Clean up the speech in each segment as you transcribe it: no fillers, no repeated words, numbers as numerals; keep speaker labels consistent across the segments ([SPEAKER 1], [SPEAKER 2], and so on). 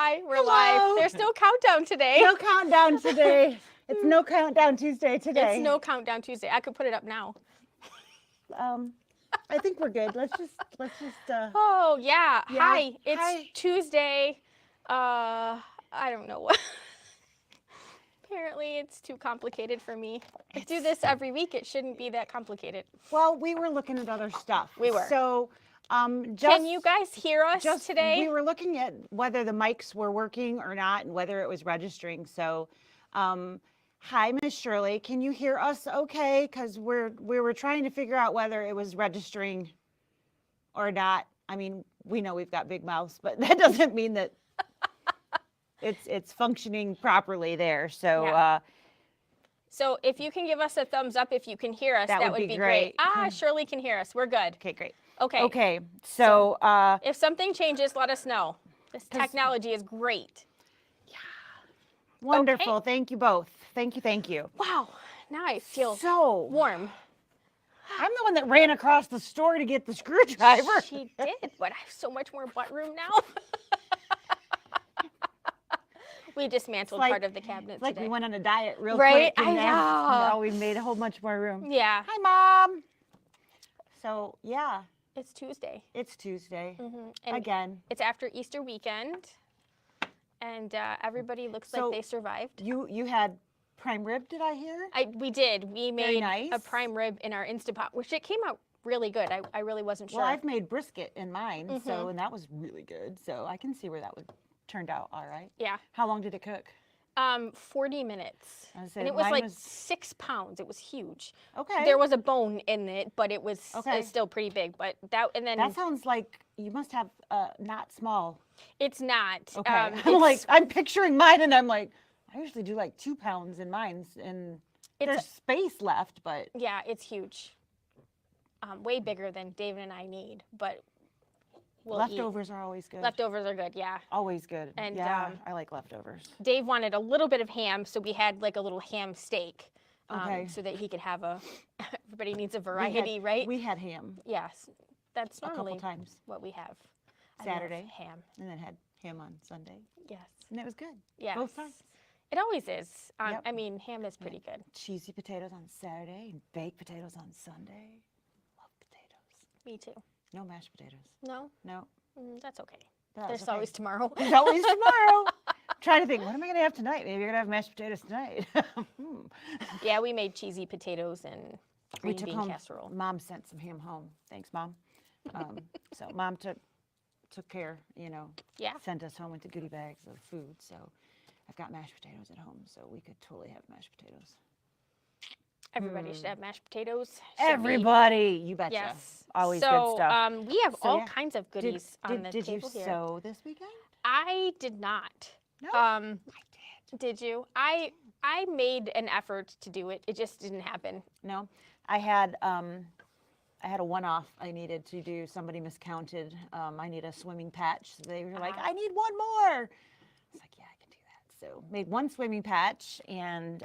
[SPEAKER 1] Hi, we're live. There's no countdown today.
[SPEAKER 2] No countdown today. It's no countdown Tuesday today.
[SPEAKER 1] It's no countdown Tuesday. I could put it up now.
[SPEAKER 2] I think we're good. Let's just.
[SPEAKER 1] Oh yeah.
[SPEAKER 2] Yeah.
[SPEAKER 1] Hi. It's
[SPEAKER 2] Hi.
[SPEAKER 1] Tuesday. I don't know what. Apparently, it's too complicated for me. I do this every week. It shouldn't be that complicated.
[SPEAKER 2] Well, we were looking at other stuff.
[SPEAKER 1] We were.
[SPEAKER 2] So,
[SPEAKER 1] Can you guys hear us today?
[SPEAKER 2] We were looking at whether the mics were working or not, and whether it was registering. So, hi, Miss Shirley. Can you hear us? Okay, because we were trying to figure out whether it was registering or not. I mean, we know we've got big mouths, but that doesn't mean that it's functioning properly there. So.
[SPEAKER 1] Yeah. So if you can give us a thumbs up if you can hear us, that would be great. Shirley can hear us. We're good.
[SPEAKER 2] Okay, great.
[SPEAKER 1] Okay.
[SPEAKER 2] Okay. So
[SPEAKER 1] if something changes, let us know. This technology is great.
[SPEAKER 2] wonderful.
[SPEAKER 1] Okay.
[SPEAKER 2] Thank you both. Thank you.
[SPEAKER 1] Wow. Now I feel
[SPEAKER 2] So
[SPEAKER 1] warm.
[SPEAKER 2] I'm the one that ran across the store to get the screwdriver.
[SPEAKER 1] She did, but I have so much more butt room now. We dismantled part of the cabinet
[SPEAKER 2] It's like
[SPEAKER 1] today.
[SPEAKER 2] we went on a diet real
[SPEAKER 1] Right?
[SPEAKER 2] quick.
[SPEAKER 1] I
[SPEAKER 2] And
[SPEAKER 1] know.
[SPEAKER 2] now we made a whole bunch more room.
[SPEAKER 1] Yeah.
[SPEAKER 2] Hi, Mom. So, yeah,
[SPEAKER 1] It's Tuesday.
[SPEAKER 2] it's Tuesday.
[SPEAKER 1] And
[SPEAKER 2] Again.
[SPEAKER 1] it's after Easter weekend. And everybody looks
[SPEAKER 2] So-
[SPEAKER 1] like they survived.
[SPEAKER 2] You had prime rib, did I hear?
[SPEAKER 1] We did. We made
[SPEAKER 2] nice.
[SPEAKER 1] a prime rib in our Instapot, which it came out really good. I really wasn't sure.
[SPEAKER 2] Well, I've made brisket in mine, so and that was really good. So I can see where that would turned out all right.
[SPEAKER 1] Yeah.
[SPEAKER 2] How long did it cook?
[SPEAKER 1] 40 minutes.
[SPEAKER 2] I
[SPEAKER 1] And it was like 6 pounds. It was huge.
[SPEAKER 2] Okay.
[SPEAKER 1] There was a bone in it, but it was
[SPEAKER 2] Okay.
[SPEAKER 1] it's still pretty big. But that and then
[SPEAKER 2] That sounds like you must have not small.
[SPEAKER 1] it's not.
[SPEAKER 2] Okay. I'm picturing mine, and I'm like, I usually do like 2 pounds in mine, and there's space left, but
[SPEAKER 1] yeah, it's huge. Way bigger than David and I need, but we'll
[SPEAKER 2] leftovers are always good.
[SPEAKER 1] eat. Leftovers are good, yeah.
[SPEAKER 2] Always good.
[SPEAKER 1] And,
[SPEAKER 2] yeah, I like leftovers.
[SPEAKER 1] Dave wanted a little bit of ham, so we had like a little ham steak.
[SPEAKER 2] Okay.
[SPEAKER 1] So that he could have everybody needs a variety, right?
[SPEAKER 2] We had ham
[SPEAKER 1] Yes. That's
[SPEAKER 2] a
[SPEAKER 1] normally
[SPEAKER 2] couple times
[SPEAKER 1] what we have. I love
[SPEAKER 2] Saturday,
[SPEAKER 1] ham.
[SPEAKER 2] and then had ham on Sunday,
[SPEAKER 1] Yes.
[SPEAKER 2] and it was good.
[SPEAKER 1] Yes.
[SPEAKER 2] Both times.
[SPEAKER 1] It always is.
[SPEAKER 2] Yep.
[SPEAKER 1] I mean, ham is pretty good.
[SPEAKER 2] Cheesy potatoes on Saturday and baked potatoes on Sunday. Love potatoes.
[SPEAKER 1] Me too.
[SPEAKER 2] No mashed potatoes.
[SPEAKER 1] No?
[SPEAKER 2] No.
[SPEAKER 1] That's okay.
[SPEAKER 2] That's
[SPEAKER 1] There's
[SPEAKER 2] okay.
[SPEAKER 1] always tomorrow.
[SPEAKER 2] There's always tomorrow. Trying to think, what am I going to have tonight? Maybe you're going to have mashed potatoes tonight.
[SPEAKER 1] Yeah, we made cheesy potatoes and
[SPEAKER 2] We
[SPEAKER 1] green
[SPEAKER 2] took
[SPEAKER 1] bean
[SPEAKER 2] home.
[SPEAKER 1] casserole.
[SPEAKER 2] Mom sent some ham home. Thanks, Mom. So Mom took care,
[SPEAKER 1] Yeah.
[SPEAKER 2] sent us home with the goodie bags of food. So I've got mashed potatoes at home, so we could totally have mashed potatoes.
[SPEAKER 1] Everybody should have mashed potatoes. Should be-
[SPEAKER 2] Everybody, you betcha.
[SPEAKER 1] Yes.
[SPEAKER 2] Always
[SPEAKER 1] so,
[SPEAKER 2] good stuff.
[SPEAKER 1] we have
[SPEAKER 2] So,
[SPEAKER 1] all
[SPEAKER 2] yeah.
[SPEAKER 1] kinds of goodies on the
[SPEAKER 2] Did you
[SPEAKER 1] table here.
[SPEAKER 2] sew this weekend?
[SPEAKER 1] I did not.
[SPEAKER 2] No,
[SPEAKER 1] I
[SPEAKER 2] did.
[SPEAKER 1] Did you? I made an effort to do it. It just didn't happen.
[SPEAKER 2] No, I had a one-off I needed to do. Somebody miscounted. I need a swimming patch. So they were like, I need one more. I was like, yeah, I can do that. So made one swimming patch, and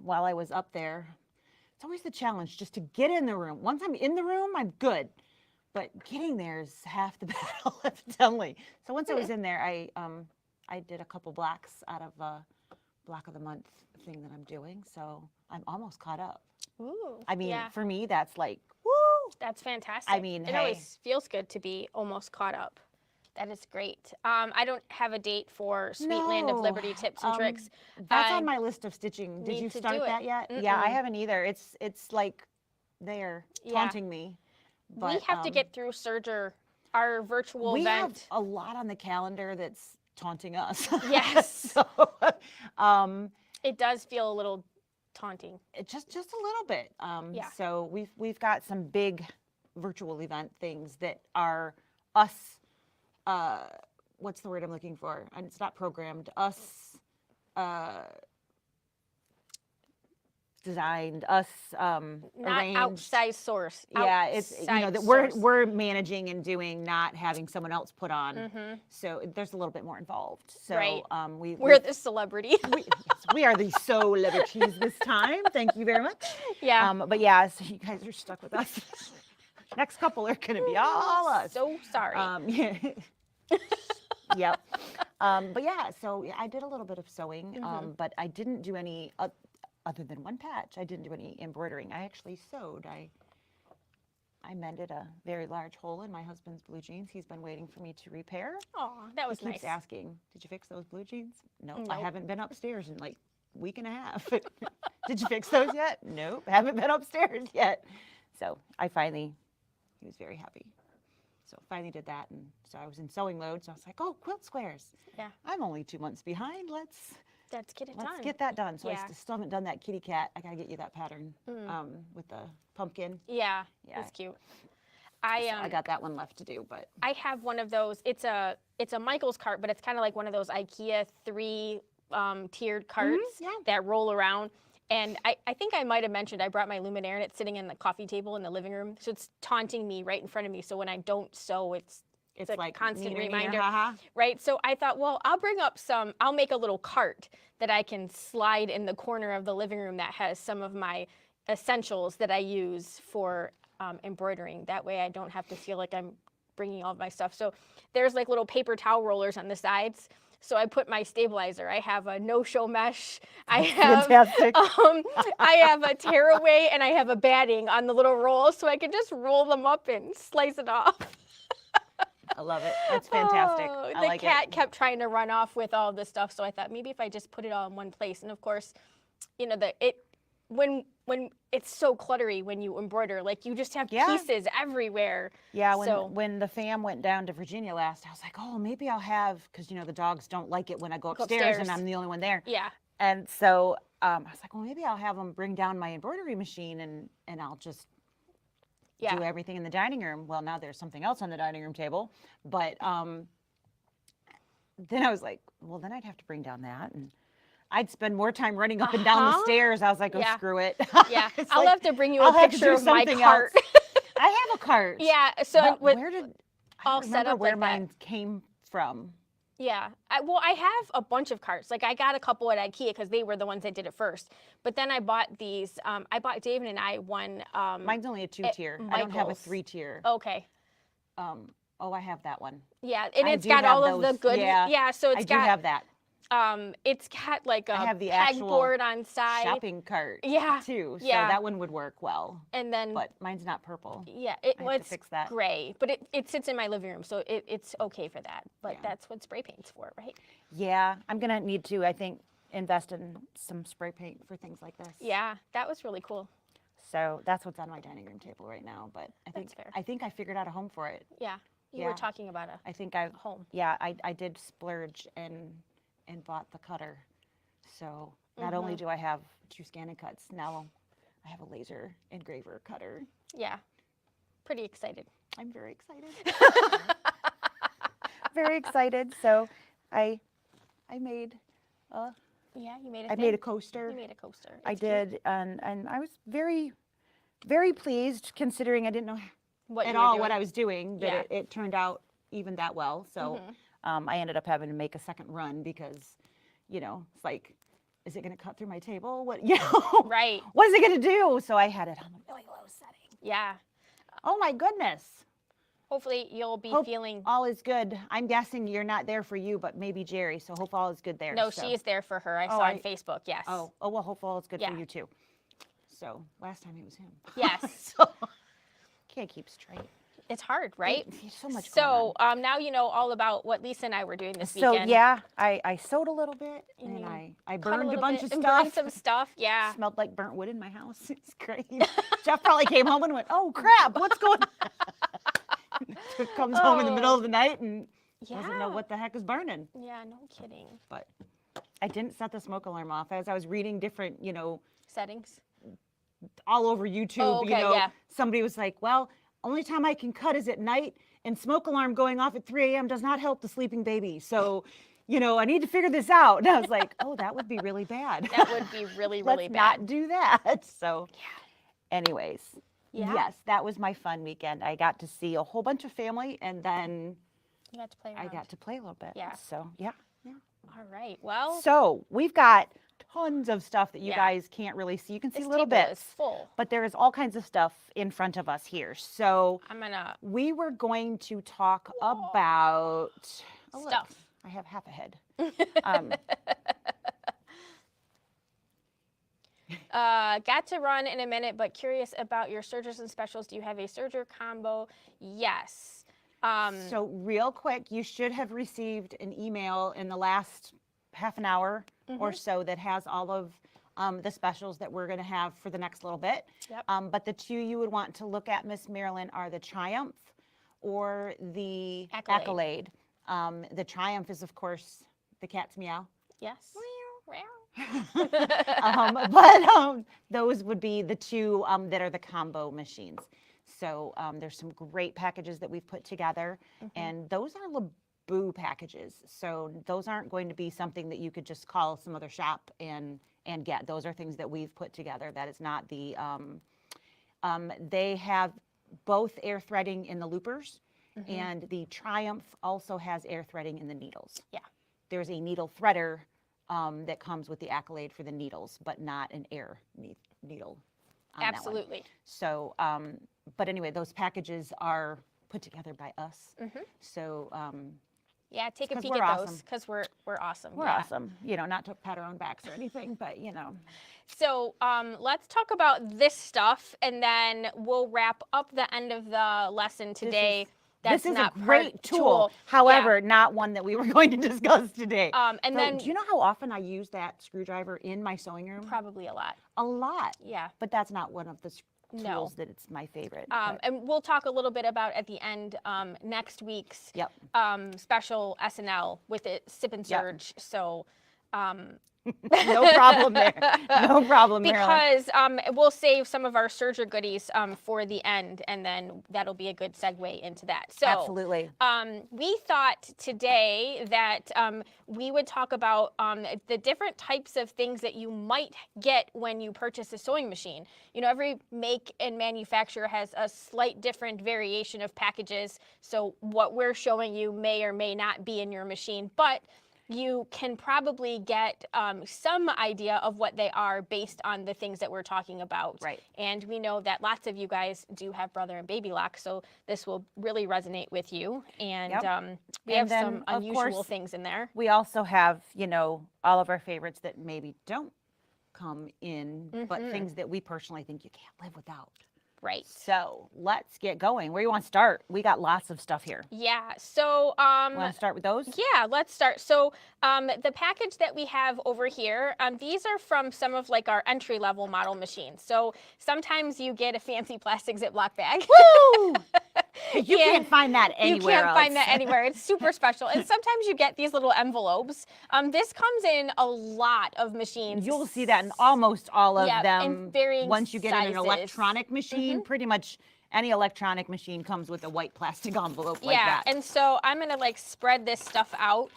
[SPEAKER 2] while I was up there, it's always the challenge just to get in the room. Once I'm in the room, I'm good. But getting there is half the battle, evidently. So once I was in there, I did a couple blocks out of a block of the month thing that I'm doing. So I'm almost caught up.
[SPEAKER 1] Ooh.
[SPEAKER 2] I mean,
[SPEAKER 1] yeah,
[SPEAKER 2] for me, that's like, woo!
[SPEAKER 1] that's fantastic.
[SPEAKER 2] I mean,
[SPEAKER 1] it
[SPEAKER 2] hey.
[SPEAKER 1] always feels good to be almost caught up. That is great. I don't have a date for Sweet Land of
[SPEAKER 2] No.
[SPEAKER 1] Liberty tips and tricks.
[SPEAKER 2] That's
[SPEAKER 1] I
[SPEAKER 2] on my list of stitching. Did
[SPEAKER 1] need
[SPEAKER 2] you
[SPEAKER 1] to
[SPEAKER 2] start
[SPEAKER 1] do it.
[SPEAKER 2] that yet? Yeah, I
[SPEAKER 1] Mm-mm.
[SPEAKER 2] haven't either. It's like there
[SPEAKER 1] Yeah.
[SPEAKER 2] taunting me. But,
[SPEAKER 1] we have to get through Serger, our virtual
[SPEAKER 2] we
[SPEAKER 1] event.
[SPEAKER 2] have a lot on the calendar that's taunting us.
[SPEAKER 1] Yes.
[SPEAKER 2] So,
[SPEAKER 1] It does feel a little taunting.
[SPEAKER 2] just a little bit.
[SPEAKER 1] Yeah.
[SPEAKER 2] So we've got some big virtual event things that are us. What's the word I'm looking for? And it's not programmed. Us. Designed, us
[SPEAKER 1] Not
[SPEAKER 2] arranged.
[SPEAKER 1] outside source.
[SPEAKER 2] Yeah, it's
[SPEAKER 1] outside
[SPEAKER 2] that
[SPEAKER 1] source.
[SPEAKER 2] we're managing and doing, not having someone else put on.
[SPEAKER 1] Mhm.
[SPEAKER 2] So there's a little bit more involved. So
[SPEAKER 1] Right.
[SPEAKER 2] we're
[SPEAKER 1] the celebrity.
[SPEAKER 2] we are the celebrities this time. Thank you very much.
[SPEAKER 1] Yeah.
[SPEAKER 2] But yeah, so you guys are stuck with us. Next couple are going to be all us.
[SPEAKER 1] So sorry.
[SPEAKER 2] Yeah. Yep. But yeah, so I did a little bit of sewing, but I didn't do any, other than one patch, I didn't do any embroidering. I actually sewed. I mended a very large hole in my husband's blue jeans. He's been waiting for me to repair.
[SPEAKER 1] Oh, that was
[SPEAKER 2] He keeps
[SPEAKER 1] nice.
[SPEAKER 2] asking, did you fix those blue jeans? Nope, I
[SPEAKER 1] Nope.
[SPEAKER 2] haven't been upstairs in like a week and a half. Did you fix those yet? Nope, haven't been upstairs yet. So he was very happy. So finally did that, and so I was in sewing mode, so I was like, oh, quilt squares.
[SPEAKER 1] Yeah.
[SPEAKER 2] I'm only 2 months behind, let's
[SPEAKER 1] get it done.
[SPEAKER 2] Let's get that done. So
[SPEAKER 1] Yeah.
[SPEAKER 2] I still haven't done that kitty cat. I gotta get you that pattern with the pumpkin.
[SPEAKER 1] Yeah,
[SPEAKER 2] Yeah.
[SPEAKER 1] it's cute.
[SPEAKER 2] So I got that one left to do, but
[SPEAKER 1] I have one of those. It's a Michael's cart, but it's kind of like one of those IKEA 3 tiered carts
[SPEAKER 2] yeah.
[SPEAKER 1] that roll around. And I think I might have mentioned I brought my Luminaire and it's sitting in the coffee table in the living room, so it's taunting me right in front of me. So when I don't sew, it's a
[SPEAKER 2] like
[SPEAKER 1] constant
[SPEAKER 2] neener,
[SPEAKER 1] reminder,
[SPEAKER 2] ha-ha.
[SPEAKER 1] right? So I thought, well, I'll make a little cart that I can slide in the corner of the living room that has some of my essentials that I use for embroidering. That way I don't have to feel like I'm bringing all of my stuff. So there's like little paper towel rollers on the sides. So I put my stabilizer. I have a no-show mesh. I have
[SPEAKER 2] Fantastic.
[SPEAKER 1] I have a tearaway and I have a batting on the little roll, so I can just roll them up and slice it off.
[SPEAKER 2] I love it. That's fantastic.
[SPEAKER 1] Oh,
[SPEAKER 2] I
[SPEAKER 1] the
[SPEAKER 2] like
[SPEAKER 1] cat
[SPEAKER 2] it.
[SPEAKER 1] kept trying to run off with all this stuff, so I thought maybe if I just put it all in one place. And of course, you know, when it's so cluttery when you embroider, like you just have pieces everywhere.
[SPEAKER 2] Yeah, when the fam went down to Virginia last, I was like, oh, maybe I'll have, because you know the dogs don't like it when I go upstairs and I'm the only one there.
[SPEAKER 1] Yeah.
[SPEAKER 2] And so I was like, well, maybe I'll have them bring down my embroidery machine and I'll just do everything in the dining room. Well, now there's something else on the dining room table, but then I was like, well, then I'd have to bring down that, and I'd spend more time running up and down the stairs. I was like, oh, screw it.
[SPEAKER 1] Yeah,
[SPEAKER 2] I'll
[SPEAKER 1] have to bring you a picture of my cart.
[SPEAKER 2] I have a cart.
[SPEAKER 1] Yeah, so
[SPEAKER 2] where did
[SPEAKER 1] all
[SPEAKER 2] I
[SPEAKER 1] set up
[SPEAKER 2] where
[SPEAKER 1] like
[SPEAKER 2] mine
[SPEAKER 1] that.
[SPEAKER 2] came from?
[SPEAKER 1] Yeah, I have a bunch of carts. Like I got a couple at IKEA because they were the ones that did it first. But then I bought these. I bought David and I one.
[SPEAKER 2] Mine's only a 2-tier. I don't have a 3-tier.
[SPEAKER 1] Okay.
[SPEAKER 2] I have that one.
[SPEAKER 1] Yeah, and it's got all of the good.
[SPEAKER 2] Yeah,
[SPEAKER 1] so it's
[SPEAKER 2] I do have that.
[SPEAKER 1] It's got like a
[SPEAKER 2] I have the actual
[SPEAKER 1] pegboard on side.
[SPEAKER 2] shopping cart.
[SPEAKER 1] Yeah.
[SPEAKER 2] Too. So
[SPEAKER 1] Yeah.
[SPEAKER 2] that one would work well.
[SPEAKER 1] And then.
[SPEAKER 2] But mine's not purple.
[SPEAKER 1] Yeah,
[SPEAKER 2] I have to fix that.
[SPEAKER 1] gray, but it sits in my living room, so it's okay for that. But that's what spray paint's for, right?
[SPEAKER 2] Yeah, I'm gonna need to, I think, invest in some spray paint for things like this.
[SPEAKER 1] Yeah, that was really cool.
[SPEAKER 2] So that's what's on my dining room table right now. But
[SPEAKER 1] That's fair.
[SPEAKER 2] I think I figured out a home for it.
[SPEAKER 1] Yeah, you were talking about a home.
[SPEAKER 2] Yeah, I did splurge and bought the cutter. So not only do I have 2 scanning cuts, now I have a laser engraver cutter.
[SPEAKER 1] Yeah, pretty excited.
[SPEAKER 2] I'm very excited. Very excited. So I made
[SPEAKER 1] Yeah, you made
[SPEAKER 2] I made a coaster.
[SPEAKER 1] You made a coaster.
[SPEAKER 2] I
[SPEAKER 1] It's cute.
[SPEAKER 2] did, and I was very, very pleased considering I didn't know
[SPEAKER 1] What
[SPEAKER 2] at
[SPEAKER 1] you were
[SPEAKER 2] all
[SPEAKER 1] doing.
[SPEAKER 2] what I was doing, that
[SPEAKER 1] Yeah.
[SPEAKER 2] it turned out even that well. So I ended up having to make a second run because, you know, it's like, is it going to cut through my table? What, you know,
[SPEAKER 1] Right.
[SPEAKER 2] what is it going to do? So I had it on a really low setting.
[SPEAKER 1] Yeah.
[SPEAKER 2] Oh my goodness.
[SPEAKER 1] Hopefully you'll be
[SPEAKER 2] Hope
[SPEAKER 1] feeling.
[SPEAKER 2] all is good. I'm guessing you're not there for you, but maybe Jerry. So hope all is good there.
[SPEAKER 1] No,
[SPEAKER 2] so.
[SPEAKER 1] she is there for her. I saw on Facebook. Yes.
[SPEAKER 2] Oh, well, hope all is good
[SPEAKER 1] Yeah.
[SPEAKER 2] for you too. So last time it was him.
[SPEAKER 1] Yes.
[SPEAKER 2] So can't keep straight.
[SPEAKER 1] It's hard, right?
[SPEAKER 2] There's so much
[SPEAKER 1] So
[SPEAKER 2] going
[SPEAKER 1] now you know all about what Lisa and I were doing this
[SPEAKER 2] So
[SPEAKER 1] weekend.
[SPEAKER 2] yeah, I sewed a little bit and
[SPEAKER 1] you
[SPEAKER 2] I
[SPEAKER 1] Cut
[SPEAKER 2] burned a
[SPEAKER 1] little
[SPEAKER 2] bunch
[SPEAKER 1] bit
[SPEAKER 2] of
[SPEAKER 1] and
[SPEAKER 2] stuff.
[SPEAKER 1] burned some stuff. Yeah.
[SPEAKER 2] Smelled like burnt wood in my house. It's great. Jeff probably came home and went, "Oh crap, what's going on?" Comes home in the middle of the night and doesn't know what the heck is burning.
[SPEAKER 1] Yeah, no kidding.
[SPEAKER 2] But I didn't set the smoke alarm off. As I was reading different, you know,
[SPEAKER 1] Settings.
[SPEAKER 2] all over YouTube,
[SPEAKER 1] Oh,
[SPEAKER 2] you
[SPEAKER 1] okay,
[SPEAKER 2] know,
[SPEAKER 1] yeah.
[SPEAKER 2] somebody was like, well, only time I can cut is at night, and smoke alarm going off at 3 a.m. does not help the sleeping baby. So, you know, I need to figure this out. And I was like, oh, that would be really bad.
[SPEAKER 1] That would be really, really
[SPEAKER 2] Let's
[SPEAKER 1] bad.
[SPEAKER 2] not do that. So, anyways,
[SPEAKER 1] Yeah.
[SPEAKER 2] yes, that was my fun weekend. I got to see a whole bunch of family, and then
[SPEAKER 1] You got to play around.
[SPEAKER 2] I got to play a little bit.
[SPEAKER 1] Yeah.
[SPEAKER 2] So, yeah.
[SPEAKER 1] All right. Well,
[SPEAKER 2] So, we've got tons of stuff that you
[SPEAKER 1] Yeah.
[SPEAKER 2] guys can't really see. You can see
[SPEAKER 1] this
[SPEAKER 2] little
[SPEAKER 1] table
[SPEAKER 2] bits.
[SPEAKER 1] is full.
[SPEAKER 2] But there is all kinds of stuff in front of us here. So
[SPEAKER 1] I'm gonna
[SPEAKER 2] we were going to talk about I have half a head.
[SPEAKER 1] Got to run in a minute, but curious about your sergers and specials. Do you have a serger combo? Yes.
[SPEAKER 2] So real quick, you should have received an email in the last half an hour or so that has all of the specials that we're going to have for the next little bit.
[SPEAKER 1] Yep.
[SPEAKER 2] But the two you would want to look at, Miss Marilyn, are the Triumph or the Accolade. The Triumph is, of course, the cat's meow.
[SPEAKER 1] Yes.
[SPEAKER 2] But those would be the two that are the combo machines. So there's some great packages that we've put together, and those are Leabu packages. So those aren't going to be something that you could just call some other shop and get. Those are things that we've put together. That is not the, they have both air threading in the loopers, and the Triumph also has air threading in the needles.
[SPEAKER 1] Yeah.
[SPEAKER 2] There's a needle threader that comes with the Accolade for the needles, but not an air needle on
[SPEAKER 1] Absolutely.
[SPEAKER 2] that one. So, but anyway, those packages are put together by us. So,
[SPEAKER 1] yeah, take a
[SPEAKER 2] 'cause
[SPEAKER 1] peek
[SPEAKER 2] we're
[SPEAKER 1] at
[SPEAKER 2] awesome.
[SPEAKER 1] those because we're awesome.
[SPEAKER 2] We're
[SPEAKER 1] yeah.
[SPEAKER 2] awesome. You know, not to pat our own backs or anything, but you know.
[SPEAKER 1] So let's talk about this stuff, and then we'll wrap up the end of the lesson today.
[SPEAKER 2] This is
[SPEAKER 1] not
[SPEAKER 2] a great
[SPEAKER 1] part
[SPEAKER 2] tool. However, not one that we were going to discuss today.
[SPEAKER 1] And
[SPEAKER 2] So,
[SPEAKER 1] then
[SPEAKER 2] do you know how often I use that screwdriver in my sewing room?
[SPEAKER 1] probably a lot.
[SPEAKER 2] A lot.
[SPEAKER 1] Yeah.
[SPEAKER 2] But that's not one of the tools
[SPEAKER 1] No.
[SPEAKER 2] that it's my favorite. but-
[SPEAKER 1] And we'll talk a little bit about at the end next week's special SnL with it Sip and Surge. So
[SPEAKER 2] no problem there. No problem, Marilyn.
[SPEAKER 1] because we'll save some of our serger goodies for the end, and then that'll be a good segue into that. So
[SPEAKER 2] Absolutely.
[SPEAKER 1] we thought today that we would talk about the different types of things that you might get when you purchase a sewing machine. You know, every make and manufacturer has a slight different variation of packages. So what we're showing you may or may not be in your machine, but you can probably get some idea of what they are based on the things that we're talking about.
[SPEAKER 2] Right.
[SPEAKER 1] And we know that lots of you guys do have brother and baby lock, so this will really resonate with you. And we have
[SPEAKER 2] then,
[SPEAKER 1] some
[SPEAKER 2] of
[SPEAKER 1] unusual
[SPEAKER 2] course,
[SPEAKER 1] things in there.
[SPEAKER 2] We also have, you know, all of our favorites that maybe don't come in, but things that we personally think you can't live without.
[SPEAKER 1] Right.
[SPEAKER 2] So let's get going. Where do you want to start? We got lots of stuff here.
[SPEAKER 1] Yeah. So
[SPEAKER 2] Want to start with those?
[SPEAKER 1] yeah, let's start. So the package that we have over here, these are from some of like our entry level model machines. So sometimes you get a fancy plastic Ziploc bag.
[SPEAKER 2] Woo! You can't find that anywhere
[SPEAKER 1] You can't
[SPEAKER 2] else.
[SPEAKER 1] find that anywhere. It's super special. And sometimes you get these little envelopes. This comes in a lot of machines.
[SPEAKER 2] You'll see that in almost all of
[SPEAKER 1] in
[SPEAKER 2] them.
[SPEAKER 1] varying
[SPEAKER 2] Once you get in an
[SPEAKER 1] sizes.
[SPEAKER 2] electronic machine, pretty much any electronic machine comes with a white plastic envelope like that.
[SPEAKER 1] And so I'm gonna like spread this stuff out.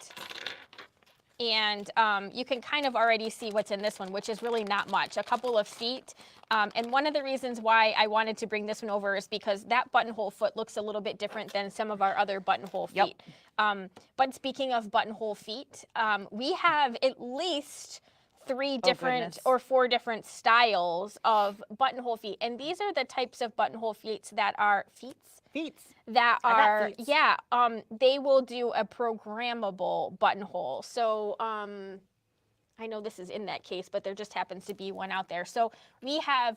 [SPEAKER 1] And you can kind of already see what's in this one, which is really not much, a couple of feet. And one of the reasons why I wanted to bring this one over is because that buttonhole foot looks a little bit different than some of our other buttonhole feet. But speaking of buttonhole feet, we have at least 3 different or 4 different styles of buttonhole feet. And these are the types of buttonhole feet that are that are, they will do a programmable buttonhole. So I know this is in that case, but there just happens to be one out there. So we have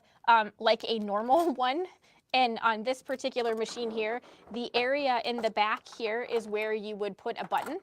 [SPEAKER 1] like a normal one. And on this particular machine here, the area in the back here is where you would put a button.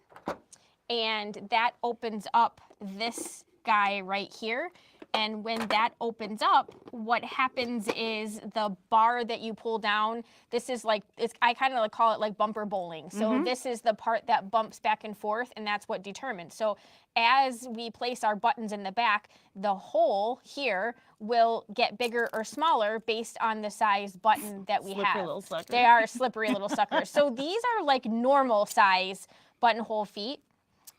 [SPEAKER 1] And that opens up this guy right here. And when that opens up, what happens is the bar that you pull down, this is like, I kind of call it like bumper bowling. So this is the part that bumps back and forth, and that's what determines. So as we place our buttons in the back, the hole here will get bigger or smaller based on the size button that we have.
[SPEAKER 2] Little suckers.
[SPEAKER 1] They are slippery little suckers. So these are like normal size buttonhole feet.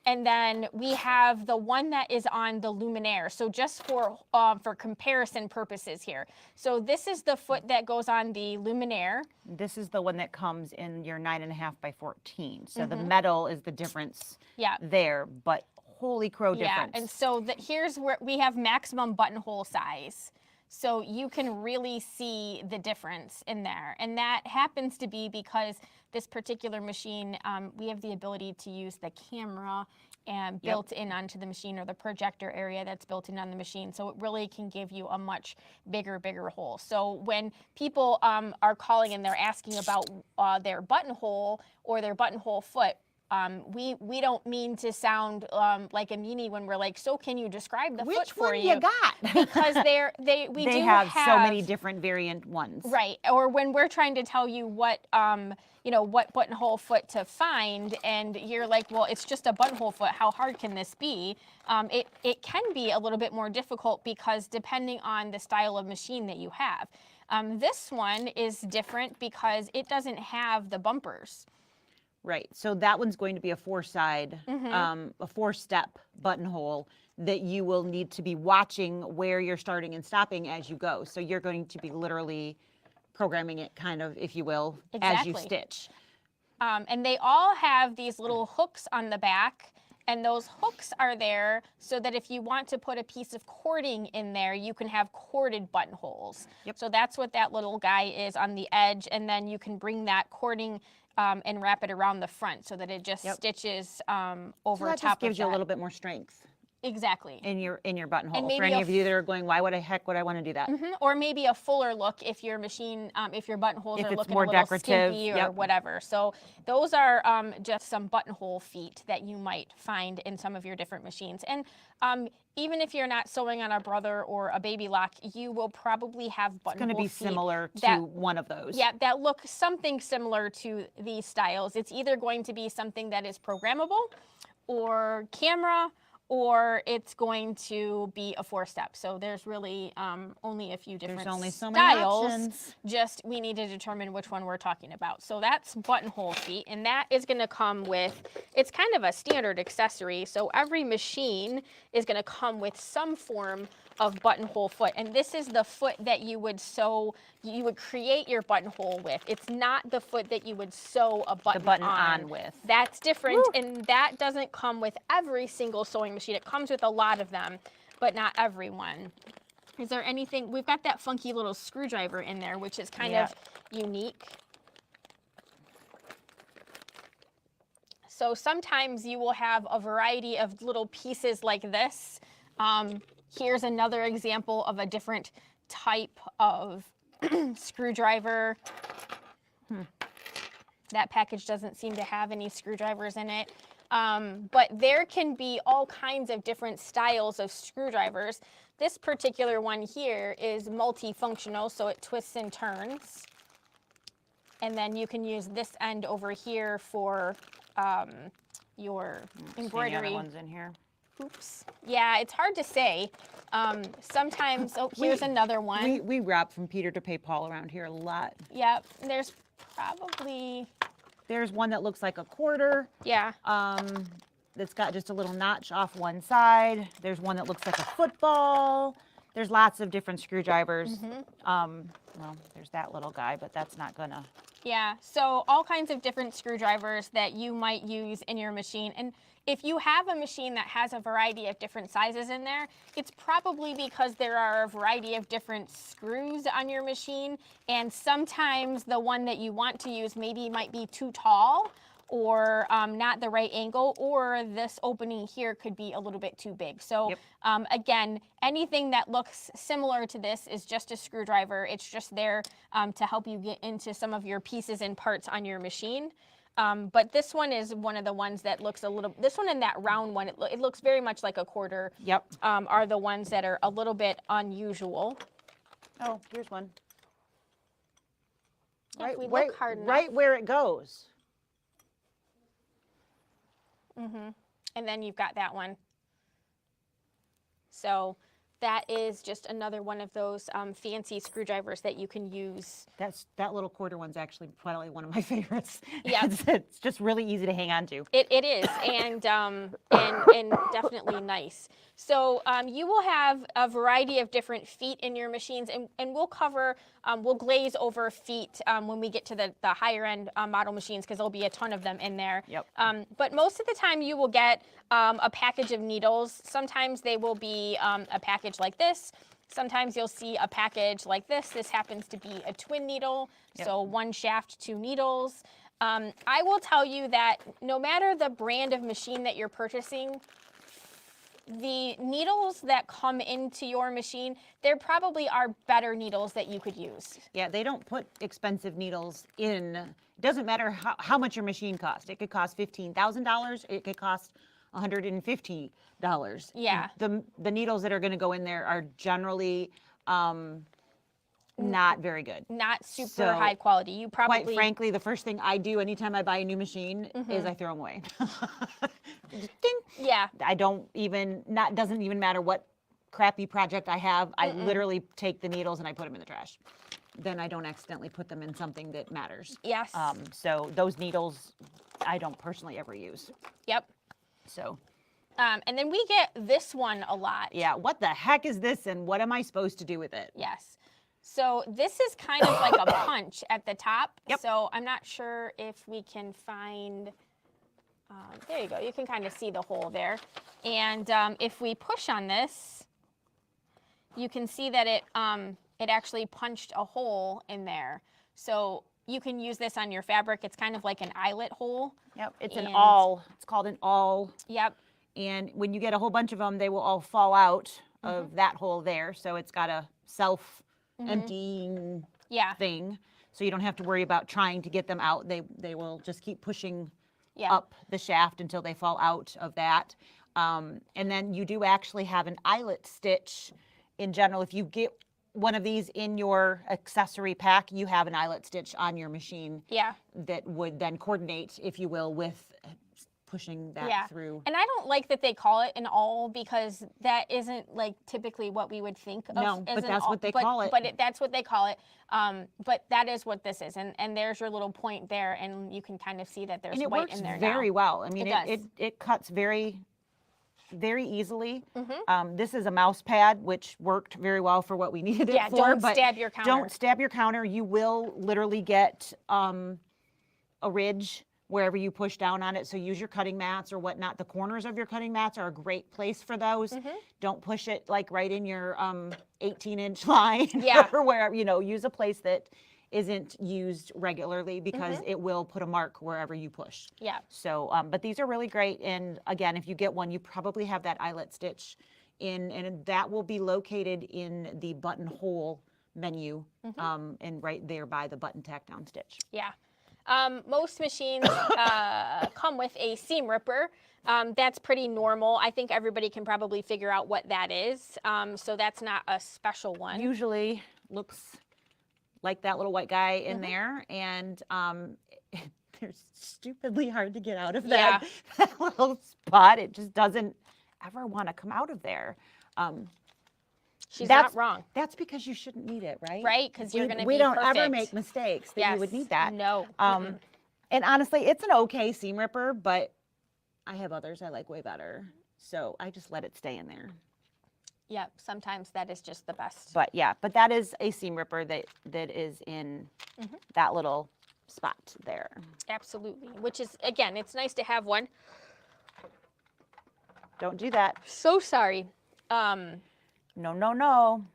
[SPEAKER 1] And then we have the one that is on the luminaire. So just for comparison purposes here. So this is the foot that goes on the luminaire.
[SPEAKER 2] This is the one that comes in your 9.5 by 14. So the metal is the difference there, but holy crow difference.
[SPEAKER 1] Yeah, and so here's where we have maximum buttonhole size. So you can really see the difference in there. And that happens to be because this particular machine, we have the ability to use the camera and built in onto the machine, or the projector area that's built in on the machine. So it really can give you a much bigger hole. So when people are calling and they're asking about their buttonhole or their buttonhole foot, we don't mean to sound like a meanie when we're like, so can you describe the foot for you?
[SPEAKER 2] Which one you got?
[SPEAKER 1] Because they
[SPEAKER 2] do have so many different variant ones.
[SPEAKER 1] Right. Or when we're trying to tell you what what buttonhole foot to find, and you're like, well, it's just a buttonhole foot. How hard can this be? It can be a little bit more difficult because depending on the style of machine that you have. This one is different because it doesn't have the bumpers.
[SPEAKER 2] Right. So that one's going to be a four-side, a four-step buttonhole that you will need to be watching where you're starting and stopping as you go. So you're going to be literally programming it kind of, if you will, as you stitch.
[SPEAKER 1] And they all have these little hooks on the back, and those hooks are there so that if you want to put a piece of cording in there, you can have corded buttonholes. Yep. So that's what that little guy is on the edge, and then you can bring that cording and wrap it around the front so that it just stitches over
[SPEAKER 2] so that
[SPEAKER 1] top
[SPEAKER 2] just gives
[SPEAKER 1] of
[SPEAKER 2] you
[SPEAKER 1] that.
[SPEAKER 2] a little bit more strength.
[SPEAKER 1] Exactly.
[SPEAKER 2] In your buttonhole. For any of you that are going, why would I heck would I want to do that?
[SPEAKER 1] Or maybe a fuller look if your machine, if your buttonholes are looking
[SPEAKER 2] more
[SPEAKER 1] a little
[SPEAKER 2] decorative,
[SPEAKER 1] skimpy or whatever. So those are just some buttonhole feet that you might find in some of your different machines. And even if you're not sewing on a brother or a baby lock, you will probably have buttonhole feet.
[SPEAKER 2] It's going to be similar to one of those.
[SPEAKER 1] Yeah, that look something similar to these styles. It's either going to be something that is programmable or camera, or it's going to be a four-step. So there's really only a few different styles.
[SPEAKER 2] So many options.
[SPEAKER 1] Just we need to determine which one we're talking about. So that's buttonhole feet, and that is going to come with, it's kind of a standard accessory. So every machine is going to come with some form of buttonhole foot, and this is the foot that you would sew, you would create your buttonhole with. It's not the foot that you would sew a button on
[SPEAKER 2] with.
[SPEAKER 1] That's different, and that doesn't come with every single sewing machine. It comes with a lot of them, but not every one. Is there anything, we've got that funky little screwdriver in there, which is kind of unique. So sometimes you will have a variety of little pieces like this. Here's another example of a different type of screwdriver. That package doesn't seem to have any screwdrivers in it. But there can be all kinds of different styles of screwdrivers. This particular one here is multifunctional, so it twists and turns. And then you can use this end over here for your embroidery.
[SPEAKER 2] Any other ones in here?
[SPEAKER 1] Oops. Yeah, it's hard to say. Sometimes, oh, here's another one.
[SPEAKER 2] We wrap from Peter to pay Paul around here a lot.
[SPEAKER 1] Yeah, there's probably...
[SPEAKER 2] There's one that looks like a quarter.
[SPEAKER 1] Yeah.
[SPEAKER 2] That's got just a little notch off one side. There's one that looks like a football. There's lots of different screwdrivers. Well, there's that little guy, but that's not gonna...
[SPEAKER 1] Yeah, so all kinds of different screwdrivers that you might use in your machine. And if you have a machine that has a variety of different sizes in there, it's probably because there are a variety of different screws on your machine. And sometimes the one that you want to use maybe might be too tall or not the right angle, or this opening here could be a little bit too big. So again, anything that looks similar to this is just a screwdriver. It's just there to help you get into some of your pieces and parts on your machine. But this one is one of the ones that looks a little, this one and that round one, it looks very much like a quarter, are the ones that are a little bit unusual.
[SPEAKER 2] Oh, here's one.
[SPEAKER 1] Yeah, if we look hard enough.
[SPEAKER 2] Right where it goes.
[SPEAKER 1] And then you've got that one. So that is just another one of those fancy screwdrivers that you can use.
[SPEAKER 2] That little quarter one's actually probably one of my favorites.
[SPEAKER 1] Yeah,
[SPEAKER 2] it's just really easy to hang on to.
[SPEAKER 1] It is, and definitely nice. So you will have a variety of different feet in your machines, and we'll cover, we'll glaze over feet when we get to the higher end model machines, because there'll be a ton of them in there. But most of the time you will get a package of needles. Sometimes they will be a package like this. Sometimes you'll see a package like this. This happens to be a twin needle, so 1 shaft, 2 needles. I will tell you that no matter the brand of machine that you're purchasing, the needles that come into your machine, there probably are better needles that you could use.
[SPEAKER 2] Yeah, they don't put expensive needles in. It doesn't matter how much your machine costs. It could cost $15,000. It could cost $150.
[SPEAKER 1] Yeah.
[SPEAKER 2] The needles that are going to go in there are generally not very good.
[SPEAKER 1] Not super
[SPEAKER 2] So,
[SPEAKER 1] high quality. You probably...
[SPEAKER 2] Quite frankly, the first thing I do anytime I buy a new machine is I throw them away. Just ding.
[SPEAKER 1] Yeah.
[SPEAKER 2] I don't even, doesn't even matter what crappy project I have. I literally take the needles and I put them in the trash. Then I don't accidentally put them in something that matters.
[SPEAKER 1] Yes.
[SPEAKER 2] So those needles, I don't personally ever use.
[SPEAKER 1] Yep.
[SPEAKER 2] So.
[SPEAKER 1] And then we get this one a lot.
[SPEAKER 2] Yeah, what the heck is this and what am I supposed to do with it?
[SPEAKER 1] Yes. So this is kind of like a punch at the top.
[SPEAKER 2] Yep.
[SPEAKER 1] So I'm not sure if we can find, there you go. You can kind of see the hole there. And if we push on this, you can see that it actually punched a hole in there. So you can use this on your fabric. It's kind of like an eyelet hole.
[SPEAKER 2] Yep, it's an awl. It's called an awl.
[SPEAKER 1] Yep.
[SPEAKER 2] And when you get a whole bunch of them, they will all fall out of that hole there. So it's got a self-emptying thing. So you don't have to worry about trying to get them out. They will just keep pushing up the shaft until they fall out of that. And then you do actually have an eyelet stitch. In general, if you get one of these in your accessory pack, you have an eyelet stitch on your machine that would then coordinate, if you will, with pushing that through.
[SPEAKER 1] And I don't like that they call it an awl because that isn't like typically what we would think of
[SPEAKER 2] No,
[SPEAKER 1] as
[SPEAKER 2] but
[SPEAKER 1] an
[SPEAKER 2] that's
[SPEAKER 1] awl,
[SPEAKER 2] what they call it.
[SPEAKER 1] But that's what they call it. But that is what this is. And there's your little point there, and you can kind of see that there's
[SPEAKER 2] And it
[SPEAKER 1] white
[SPEAKER 2] works
[SPEAKER 1] in there
[SPEAKER 2] very
[SPEAKER 1] now.
[SPEAKER 2] well. I mean,
[SPEAKER 1] It
[SPEAKER 2] it cuts very easily. This is a mouse pad, which worked very well for what we needed it for.
[SPEAKER 1] Don't
[SPEAKER 2] but
[SPEAKER 1] stab your counter.
[SPEAKER 2] Don't stab your counter. You will literally get a ridge wherever you push down on it. So use your cutting mats or whatnot. The corners of your cutting mats are a great place for those. Don't push it like right in your 18-inch line or wherever, use a place that isn't used regularly because it will put a mark wherever you push.
[SPEAKER 1] Yeah.
[SPEAKER 2] So, but these are really great. And again, if you get one, you probably have that eyelet stitch in, and that will be located in the buttonhole menu and right there by the button tack down stitch.
[SPEAKER 1] Yeah. Most machines come with a seam ripper. That's pretty normal. I think everybody can probably figure out what that is. So that's not a special one.
[SPEAKER 2] Usually looks like that little white guy in there, and they're stupidly hard to get out of that little spot. It just doesn't ever want to come out of there.
[SPEAKER 1] She's not wrong.
[SPEAKER 2] That's because you shouldn't need it, right?
[SPEAKER 1] Right, because you're going to be
[SPEAKER 2] We don't
[SPEAKER 1] perfect.
[SPEAKER 2] ever make mistakes that you would need that.
[SPEAKER 1] No.
[SPEAKER 2] And honestly, it's an okay seam ripper, but I have others I like way better. So I just let it stay in there.
[SPEAKER 1] Yep, sometimes that is just the best.
[SPEAKER 2] But yeah, but that is a seam ripper that is in that little spot there.
[SPEAKER 1] Absolutely, which is, again, it's nice to have one.
[SPEAKER 2] Don't do that.
[SPEAKER 1] So sorry.
[SPEAKER 2] No, no, no.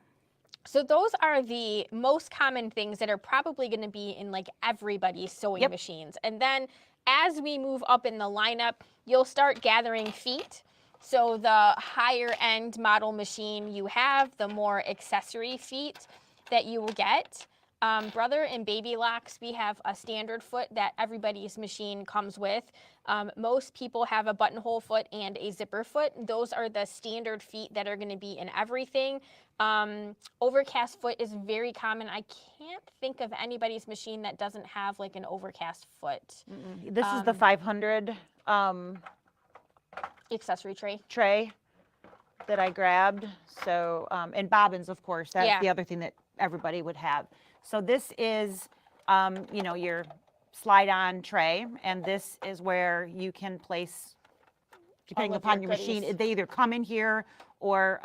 [SPEAKER 1] So those are the most common things that are probably going to be in like everybody's sewing machines. And then as we move up in the lineup, you'll start gathering feet. So the higher end model machine you have, the more accessory feet that you will get. Brother and Baby Locks, we have a standard foot that everybody's machine comes with. Most people have a buttonhole foot and a zipper foot. Those are the standard feet that are going to be in everything. Overcast foot is very common. I can't think of anybody's machine that doesn't have like an overcast foot.
[SPEAKER 2] This is the 500
[SPEAKER 1] accessory
[SPEAKER 2] tray that I grabbed. So, and bobbins, of course, that's the other thing that everybody would have. So this is, your slide-on tray, and this is where you can place, depending upon your machine, they either come in here or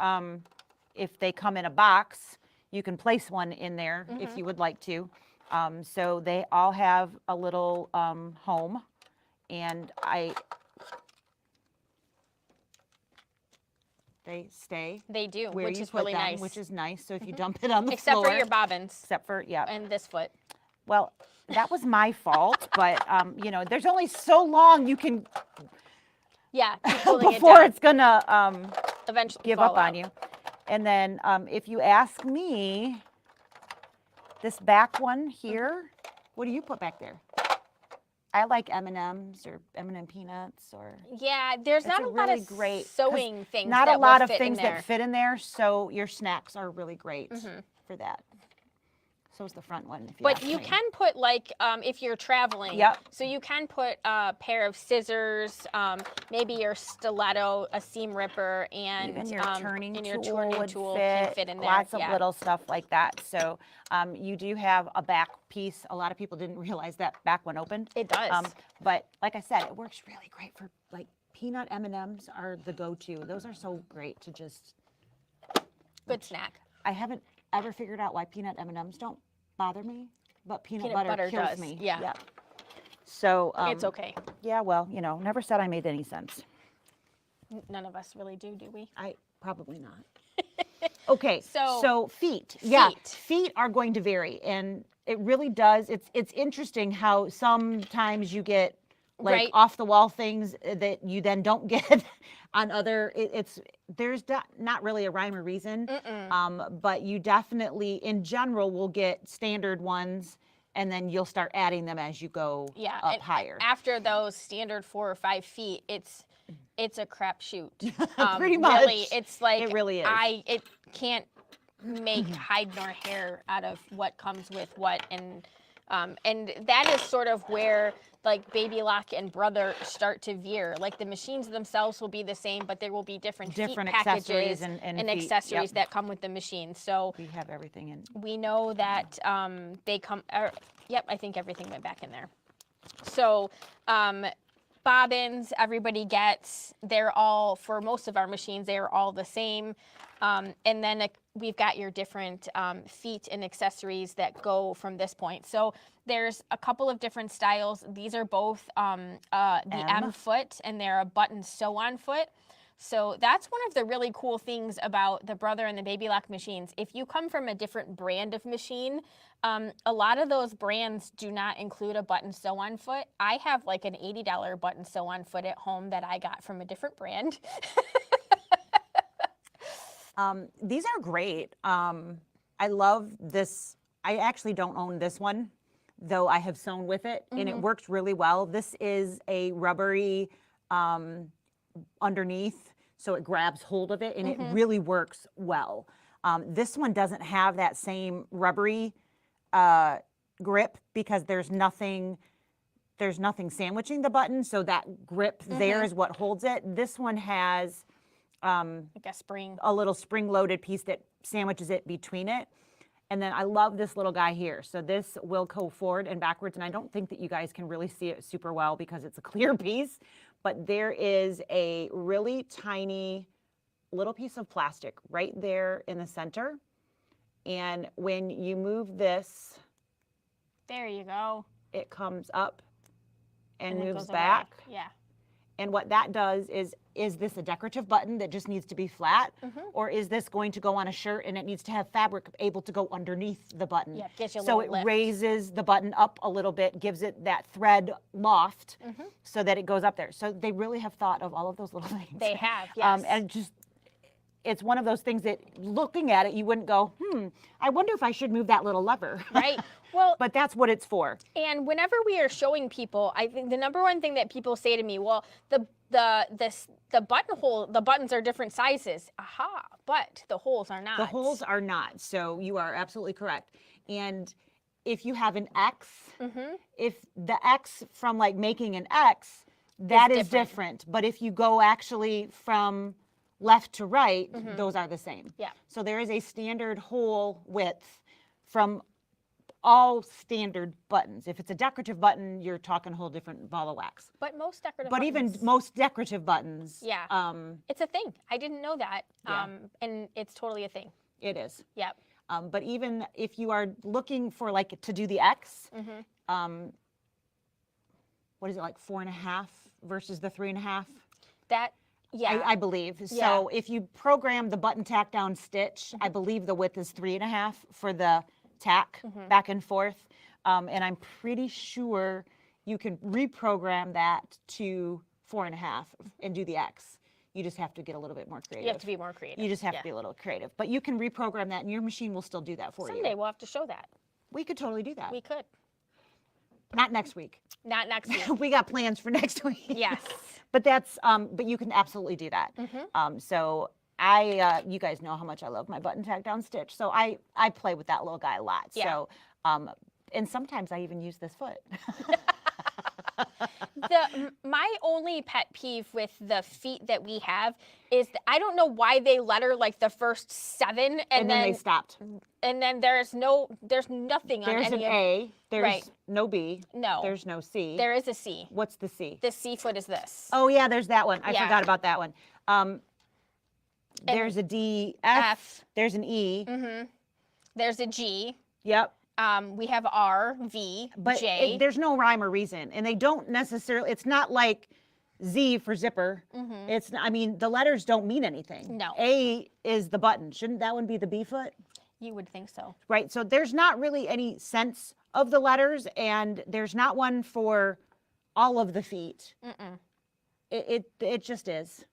[SPEAKER 2] if they come in a box, you can place one in there if you would like to. So they all have a little home, and They stay.
[SPEAKER 1] They do,
[SPEAKER 2] where
[SPEAKER 1] which
[SPEAKER 2] you
[SPEAKER 1] is
[SPEAKER 2] put
[SPEAKER 1] really
[SPEAKER 2] them,
[SPEAKER 1] nice.
[SPEAKER 2] which is nice. So if you dump it on the
[SPEAKER 1] Except
[SPEAKER 2] floor.
[SPEAKER 1] for your bobbins.
[SPEAKER 2] Except for, yeah.
[SPEAKER 1] And this foot.
[SPEAKER 2] Well, that was my fault, but, you know, there's only so long you can,
[SPEAKER 1] Yeah, keep holding
[SPEAKER 2] before
[SPEAKER 1] it
[SPEAKER 2] it's going to
[SPEAKER 1] down. Eventually
[SPEAKER 2] give
[SPEAKER 1] fall
[SPEAKER 2] up on
[SPEAKER 1] out.
[SPEAKER 2] you. And then if you ask me, this back one here, what do you put back there? I like M&Ms or M&M peanuts or.
[SPEAKER 1] Yeah, there's
[SPEAKER 2] It's
[SPEAKER 1] not a lot
[SPEAKER 2] really
[SPEAKER 1] of
[SPEAKER 2] great, 'cause
[SPEAKER 1] sewing things
[SPEAKER 2] not
[SPEAKER 1] that
[SPEAKER 2] a lot
[SPEAKER 1] will
[SPEAKER 2] of
[SPEAKER 1] fit in
[SPEAKER 2] things
[SPEAKER 1] there.
[SPEAKER 2] that fit in there, so your snacks are really great
[SPEAKER 1] Mm-hmm.
[SPEAKER 2] for that. So is the front one. If you
[SPEAKER 1] But
[SPEAKER 2] ask
[SPEAKER 1] you
[SPEAKER 2] me.
[SPEAKER 1] can put like, if you're traveling,
[SPEAKER 2] Yep.
[SPEAKER 1] so you can put a pair of scissors, maybe your stiletto, a seam ripper, and
[SPEAKER 2] Even your turning
[SPEAKER 1] and your
[SPEAKER 2] tool
[SPEAKER 1] turning
[SPEAKER 2] would
[SPEAKER 1] tool
[SPEAKER 2] fit,
[SPEAKER 1] can fit in there.
[SPEAKER 2] lots of
[SPEAKER 1] yeah.
[SPEAKER 2] little stuff like that. So you do have a back piece. A lot of people didn't realize that back one opened.
[SPEAKER 1] It does.
[SPEAKER 2] But like I said, it works really great for like peanut M&Ms are the go-to. Those are so great to just.
[SPEAKER 1] Good snack.
[SPEAKER 2] I haven't ever figured out why peanut M&Ms don't bother me, but peanut,
[SPEAKER 1] Peanut butter
[SPEAKER 2] kills
[SPEAKER 1] does,
[SPEAKER 2] me.
[SPEAKER 1] yeah.
[SPEAKER 2] So
[SPEAKER 1] It's okay.
[SPEAKER 2] Yeah, well, you know, never said I made any sense.
[SPEAKER 1] None of us really do we?
[SPEAKER 2] I probably not. Okay,
[SPEAKER 1] So-
[SPEAKER 2] so feet. Yeah,
[SPEAKER 1] Feet.
[SPEAKER 2] feet are going to vary, and it really does. It's interesting how sometimes you get like
[SPEAKER 1] Right.
[SPEAKER 2] off the wall things that you then don't get on other. There's not really a rhyme or reason, but you definitely, in general, will get standard ones, and then you'll start adding them as you go
[SPEAKER 1] Yeah.
[SPEAKER 2] up
[SPEAKER 1] and
[SPEAKER 2] higher.
[SPEAKER 1] After those standard 4 or 5 feet, it's a crapshoot.
[SPEAKER 2] Pretty much.
[SPEAKER 1] Really, it's like
[SPEAKER 2] It really is.
[SPEAKER 1] It can't make hide nor hair out of what comes with what, and that is sort of where like Baby Lock and Brother start to veer. Like the machines themselves will be the same, but there will be different feet
[SPEAKER 2] accessories
[SPEAKER 1] packages
[SPEAKER 2] and feet,
[SPEAKER 1] accessories
[SPEAKER 2] yep.
[SPEAKER 1] that come with the machine. So
[SPEAKER 2] We have everything in.
[SPEAKER 1] we know that they come. Yep, I think everything went back in there. So bobbins, everybody gets. They're all, for most of our machines, they are all the same. And then we've got your different feet and accessories that go from this point. So there's a couple of different styles. These are both the M foot, and they're a button sew-on foot. So that's one of the really cool things about the Brother and the Baby Lock machines. If you come from a different brand of machine, a lot of those brands do not include a button sew-on foot. I have like an $80 button sew-on foot at home that I got from a different brand.
[SPEAKER 2] These are great. I love this. I actually don't own this one, though I have sewn with it, and it works really well. This is a rubbery underneath, so it grabs hold of it, and it really works well. This one doesn't have that same rubbery grip because there's nothing sandwiching the button, so that grip there is what holds it. This one has
[SPEAKER 1] Like a spring.
[SPEAKER 2] a little spring-loaded piece that sandwiches it between it. And then I love this little guy here. So this will go forward and backwards, and I don't think that you guys can really see it super well because it's a clear piece, but there is a really tiny little piece of plastic right there in the center. And when you move this,
[SPEAKER 1] There you go.
[SPEAKER 2] it comes up and
[SPEAKER 1] it
[SPEAKER 2] moves
[SPEAKER 1] goes away.
[SPEAKER 2] back.
[SPEAKER 1] Yeah.
[SPEAKER 2] And what that does is this a decorative button that just needs to be flat? Or is this going to go on a shirt and it needs to have fabric able to go underneath the button?
[SPEAKER 1] Yeah, gives you a
[SPEAKER 2] So
[SPEAKER 1] little
[SPEAKER 2] it
[SPEAKER 1] lift.
[SPEAKER 2] raises the button up a little bit, gives it that thread loft so that it goes up there. So they really have thought of all of those little things.
[SPEAKER 1] They have, yes.
[SPEAKER 2] And just, it's one of those things that looking at it, you wouldn't go, I wonder if I should move that little lever.
[SPEAKER 1] Right. Well,
[SPEAKER 2] But that's what it's for.
[SPEAKER 1] and whenever we are showing people, I think the number one thing that people say to me, well, the buttonhole, the buttons are different sizes. Aha, but the holes are not.
[SPEAKER 2] The holes are not. So you are absolutely correct. And if you have an X, if the X from like making an X, that is different. But if you go actually from left to right, those are the same.
[SPEAKER 1] Yeah.
[SPEAKER 2] So there is a standard hole width from all standard buttons. If it's a decorative button, you're talking a whole different ball of wax.
[SPEAKER 1] But most decorative
[SPEAKER 2] But
[SPEAKER 1] buttons,
[SPEAKER 2] even most decorative buttons,
[SPEAKER 1] yeah, it's a thing. I didn't know that.
[SPEAKER 2] Yeah.
[SPEAKER 1] And it's totally a thing.
[SPEAKER 2] it is.
[SPEAKER 1] Yep.
[SPEAKER 2] But even if you are looking for like to do the X, what is it, like 4.5 versus the 3.5?
[SPEAKER 1] That Yeah.
[SPEAKER 2] I believe.
[SPEAKER 1] Yeah.
[SPEAKER 2] So if you program the button tack down stitch, I believe the width is 3.5 for the tack back and forth. And I'm pretty sure you can reprogram that to 4.5 and do the X. You just have to get a little bit more creative.
[SPEAKER 1] You have to be more creative.
[SPEAKER 2] You just have to be a little creative. But you can reprogram that and your machine will still do that for you.
[SPEAKER 1] Someday we'll have to show that.
[SPEAKER 2] We could totally do that.
[SPEAKER 1] We could.
[SPEAKER 2] Not next week.
[SPEAKER 1] Not next week.
[SPEAKER 2] We got plans for next week.
[SPEAKER 1] Yes.
[SPEAKER 2] But that's, but you can absolutely do that. So you guys know how much I love my button tack down stitch. So I play with that little guy a lot.
[SPEAKER 1] Yeah.
[SPEAKER 2] So, and sometimes I even use this foot.
[SPEAKER 1] My only pet peeve with the feet that we have is that I don't know why they letter like the first 7
[SPEAKER 2] And then they stopped.
[SPEAKER 1] And then there's nothing on
[SPEAKER 2] There's
[SPEAKER 1] any
[SPEAKER 2] an
[SPEAKER 1] of
[SPEAKER 2] A, there's
[SPEAKER 1] Right.
[SPEAKER 2] no B.
[SPEAKER 1] No.
[SPEAKER 2] There's no C.
[SPEAKER 1] There is a C.
[SPEAKER 2] What's the C?
[SPEAKER 1] The C foot is this.
[SPEAKER 2] Oh yeah, there's that one. I
[SPEAKER 1] Yeah.
[SPEAKER 2] forgot about that one. There's a D, F, there's an E.
[SPEAKER 1] There's a G.
[SPEAKER 2] Yep.
[SPEAKER 1] We have R, V,
[SPEAKER 2] But
[SPEAKER 1] J.
[SPEAKER 2] there's no rhyme or reason. And they don't necessarily, it's not like Z for zipper. It's, I mean, the letters don't mean anything.
[SPEAKER 1] No.
[SPEAKER 2] A is the button. Shouldn't that one be the B foot?
[SPEAKER 1] You would think so.
[SPEAKER 2] Right. So there's not really any sense of the letters, and there's not one for all of the feet. It just is.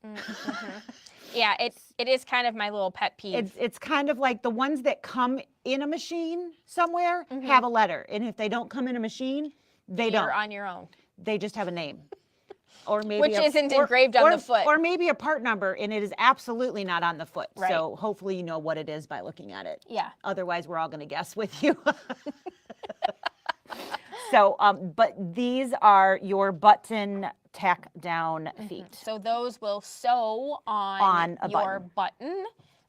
[SPEAKER 1] Yeah, it is kind of my little pet peeve.
[SPEAKER 2] It's kind of like the ones that come in a machine somewhere have a letter, and if they don't come in a machine, they
[SPEAKER 1] You're
[SPEAKER 2] don't.
[SPEAKER 1] on your own.
[SPEAKER 2] They just have a name. Or maybe
[SPEAKER 1] Which isn't engraved on the foot.
[SPEAKER 2] Or maybe a part number, and it is absolutely not on the foot.
[SPEAKER 1] Right.
[SPEAKER 2] So hopefully you know what it is by looking at it.
[SPEAKER 1] Yeah.
[SPEAKER 2] Otherwise, we're all going to guess with you. So, but these are your button tack down feet.
[SPEAKER 1] So those will sew on
[SPEAKER 2] a
[SPEAKER 1] your
[SPEAKER 2] button.
[SPEAKER 1] button.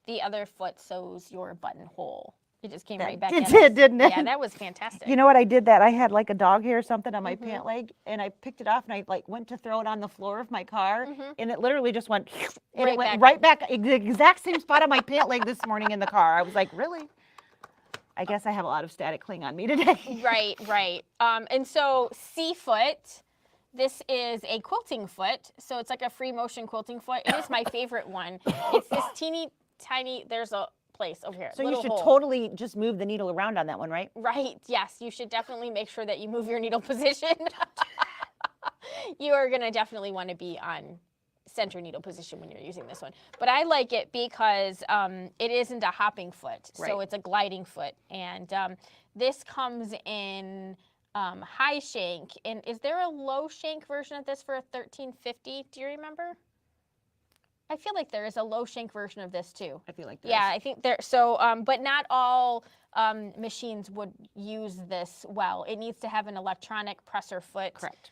[SPEAKER 1] The other foot sews your buttonhole. It just came right back
[SPEAKER 2] It
[SPEAKER 1] at
[SPEAKER 2] did,
[SPEAKER 1] us.
[SPEAKER 2] didn't it?
[SPEAKER 1] Yeah, that was fantastic.
[SPEAKER 2] You know what I did that? I had like a dog hair or something on my pant leg, and I picked it off, and I like went to throw it on the floor of my car, and it literally just went, and it went right back, the exact same spot on my pant leg this morning in the car. I was like, really? I guess I have a lot of static cling on me today.
[SPEAKER 1] Right, right. And so C foot, this is a quilting foot. So it's like a free motion quilting foot. It is my favorite one. It's this teeny tiny, there's a place over here.
[SPEAKER 2] So you
[SPEAKER 1] little
[SPEAKER 2] should
[SPEAKER 1] hole.
[SPEAKER 2] totally just move the needle around on that one, right?
[SPEAKER 1] Right, yes. You should definitely make sure that you move your needle position. You are gonna definitely want to be on center needle position when you're using this one. But I like it because it isn't a hopping foot, so
[SPEAKER 2] Right.
[SPEAKER 1] it's a gliding foot. And this comes in high shank. And is there a low shank version of this for a 1350? Do you remember? I feel like there is a low shank version of this too.
[SPEAKER 2] I feel like there
[SPEAKER 1] Yeah,
[SPEAKER 2] is.
[SPEAKER 1] I think there. So, but not all machines would use this well. It needs to have an electronic presser foot.
[SPEAKER 2] Correct.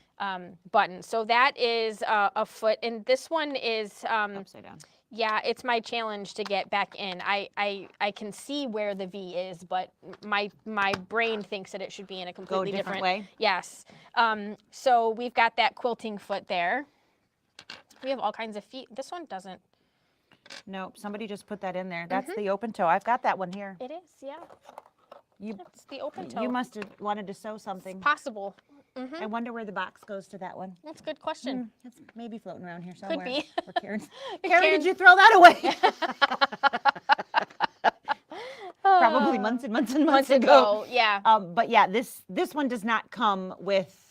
[SPEAKER 1] Button. So that is a foot, and this one is
[SPEAKER 2] Upside down.
[SPEAKER 1] yeah, it's my challenge to get back in. I can see where the V is, but my brain thinks that it should be in a completely
[SPEAKER 2] Go a different way?
[SPEAKER 1] Yes. So we've got that quilting foot there. We have all kinds of feet. This one doesn't.
[SPEAKER 2] Nope, somebody just put that in there. That's the open toe. I've got that one here.
[SPEAKER 1] It is, yeah.
[SPEAKER 2] You
[SPEAKER 1] It's the open toe.
[SPEAKER 2] you must have wanted to sew something.
[SPEAKER 1] Possible.
[SPEAKER 2] I wonder where the box goes to that one.
[SPEAKER 1] That's a good question.
[SPEAKER 2] It's maybe floating around here somewhere.
[SPEAKER 1] be.
[SPEAKER 2] Or Karen's. Karen, did you throw that away? Probably months and months and months ago.
[SPEAKER 1] Yeah.
[SPEAKER 2] But yeah, this one does not come with.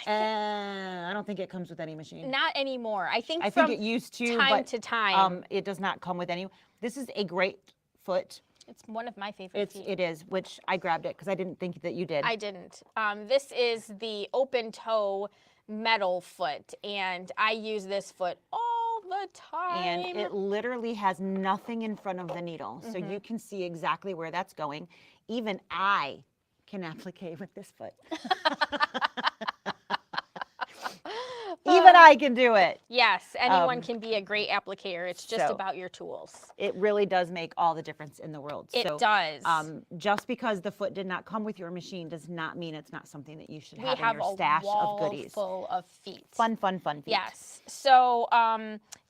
[SPEAKER 2] I don't think it comes with any machine.
[SPEAKER 1] Not anymore. I think
[SPEAKER 2] I
[SPEAKER 1] from
[SPEAKER 2] think it used to,
[SPEAKER 1] time
[SPEAKER 2] but
[SPEAKER 1] to time.
[SPEAKER 2] it does not come with any. This is a great foot.
[SPEAKER 1] It's one of my favorite feet.
[SPEAKER 2] It is, which I grabbed it because I didn't think that you did.
[SPEAKER 1] I didn't. This is the open toe metal foot, and I use this foot all the time.
[SPEAKER 2] And it literally has nothing in front of the needle, so you can see exactly where that's going. Even I can applique with this foot. Even I can do it.
[SPEAKER 1] Yes, anyone can be a great applicator. It's just
[SPEAKER 2] so
[SPEAKER 1] about your tools.
[SPEAKER 2] It really does make all the difference in the world.
[SPEAKER 1] It
[SPEAKER 2] so,
[SPEAKER 1] does.
[SPEAKER 2] Just because the foot did not come with your machine does not mean it's not something that you should
[SPEAKER 1] We
[SPEAKER 2] have
[SPEAKER 1] have
[SPEAKER 2] in your
[SPEAKER 1] a
[SPEAKER 2] stash
[SPEAKER 1] wall
[SPEAKER 2] of goodies.
[SPEAKER 1] full of feet.
[SPEAKER 2] Fun feet.
[SPEAKER 1] Yes. So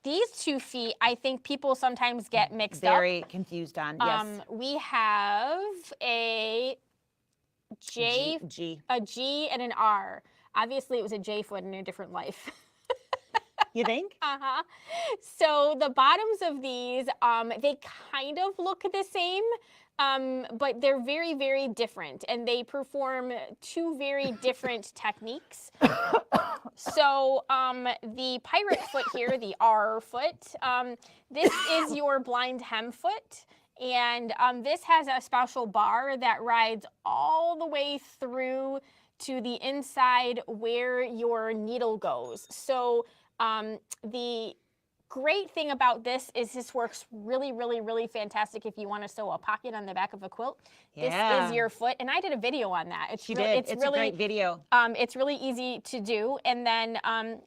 [SPEAKER 1] these 2 feet, I think people sometimes get mixed up.
[SPEAKER 2] Very confused on. Yes.
[SPEAKER 1] We have a
[SPEAKER 2] G.
[SPEAKER 1] a G and an R. Obviously, it was a J foot in a different life.
[SPEAKER 2] You think?
[SPEAKER 1] Uh-huh. So the bottoms of these, they kind of look the same, but they're very, very different, and they perform two very different techniques. So the pirate foot here, the R foot, this is your blind hem foot. And this has a special bar that rides all the way through to the inside where your needle goes. So the great thing about this is this works really, really, really fantastic if you want to sew a pocket on the back of a quilt.
[SPEAKER 2] Yeah.
[SPEAKER 1] This is your foot, and I did a video on that. It's
[SPEAKER 2] She
[SPEAKER 1] really,
[SPEAKER 2] did.
[SPEAKER 1] it's
[SPEAKER 2] It's
[SPEAKER 1] really,
[SPEAKER 2] a great video.
[SPEAKER 1] it's really easy to do. And then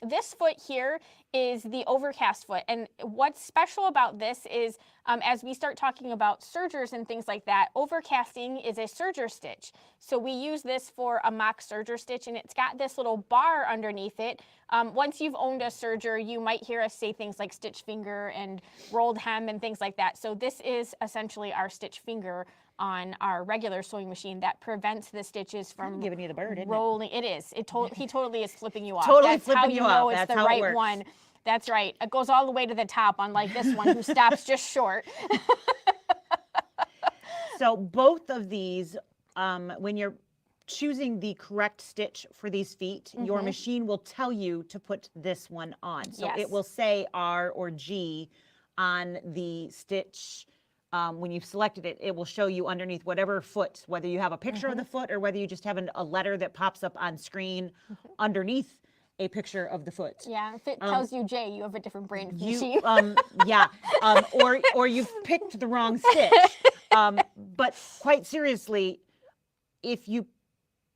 [SPEAKER 1] this foot here is the Overcast foot. And what's special about this is as we start talking about sergers and things like that, overcasting is a serger stitch. So we use this for a mock serger stitch, and it's got this little bar underneath it. Once you've owned a serger, you might hear us say things like stitch finger and rolled hem and things like that. So this is essentially our stitch finger on our regular sewing machine that prevents the stitches from
[SPEAKER 2] giving you the bird, isn't it?
[SPEAKER 1] rolling. It is. He totally is flipping you off.
[SPEAKER 2] Totally
[SPEAKER 1] That's
[SPEAKER 2] flipping
[SPEAKER 1] how
[SPEAKER 2] you
[SPEAKER 1] you know
[SPEAKER 2] off.
[SPEAKER 1] it's
[SPEAKER 2] That's
[SPEAKER 1] the
[SPEAKER 2] how it
[SPEAKER 1] right
[SPEAKER 2] works.
[SPEAKER 1] one. That's right. It goes all the way to the top, unlike this one who stops just short.
[SPEAKER 2] So both of these, when you're choosing the correct stitch for these feet, your machine will tell you to put this one on. So
[SPEAKER 1] Yes.
[SPEAKER 2] it will say R or G on the stitch. When you've selected it, it will show you underneath whatever foot, whether you have a picture of the foot or whether you just have a letter that pops up on screen underneath a picture of the foot.
[SPEAKER 1] Yeah, if it tells you J, you have a different brain machine.
[SPEAKER 2] Yeah, or you've picked the wrong stitch. But quite seriously, if you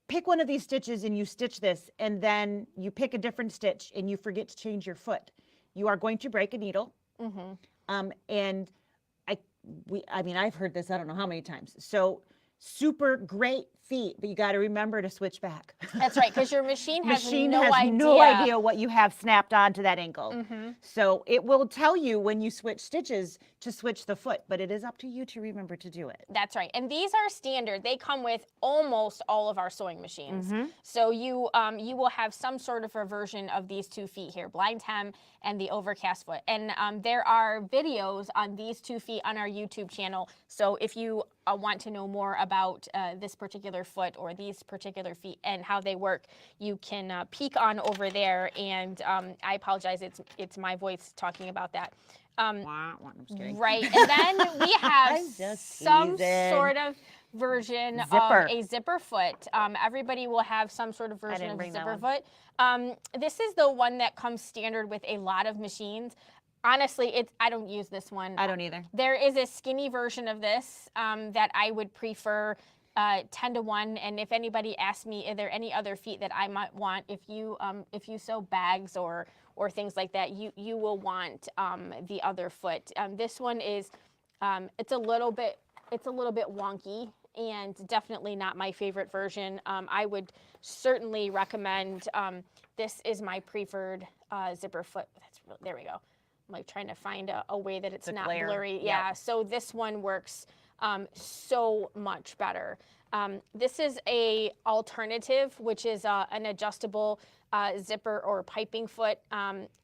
[SPEAKER 2] pick one of these stitches and you stitch this, and then you pick a different stitch and you forget to change your foot, you are going to break a needle. And I mean, I've heard this I don't know how many times. So super great feet, but you got to remember to switch back.
[SPEAKER 1] That's right, because your machine has
[SPEAKER 2] No idea what you have snapped onto that ankle. So it will tell you when you switch stitches to switch the foot, but it is up to you to remember to do it.
[SPEAKER 1] That's right. And these are standard. They come with almost all of our sewing machines. So you will have some sort of a version of these two feet here, blind hem and the Overcast foot. And there are videos on these two feet on our YouTube channel. So if you want to know more about this particular foot or these particular feet and how they work, you can peek on over there. And I apologize, it's my voice talking about that.
[SPEAKER 2] I'm just kidding.
[SPEAKER 1] Right, and then we have
[SPEAKER 2] I'm just
[SPEAKER 1] some
[SPEAKER 2] teasing.
[SPEAKER 1] sort of version
[SPEAKER 2] Zipper.
[SPEAKER 1] of a zipper foot. Everybody will have some sort of version
[SPEAKER 2] didn't
[SPEAKER 1] of a
[SPEAKER 2] bring that
[SPEAKER 1] zipper
[SPEAKER 2] one.
[SPEAKER 1] foot. This is the one that comes standard with a lot of machines. Honestly, I don't use this one.
[SPEAKER 2] I don't either.
[SPEAKER 1] There is a skinny version of this that I would prefer 10-to-1, and if anybody asks me, are there any other feet that I might want, if you sew bags or things like that, you will want the other foot. This one is it's a little bit wonky and definitely not my favorite version. I would certainly recommend this is my preferred zipper foot. There we go. I'm like trying to find a way that it's not
[SPEAKER 2] glare.
[SPEAKER 1] blurry.
[SPEAKER 2] Yep.
[SPEAKER 1] Yeah, so this one works so much better. This is a alternative, which is an adjustable zipper or piping foot.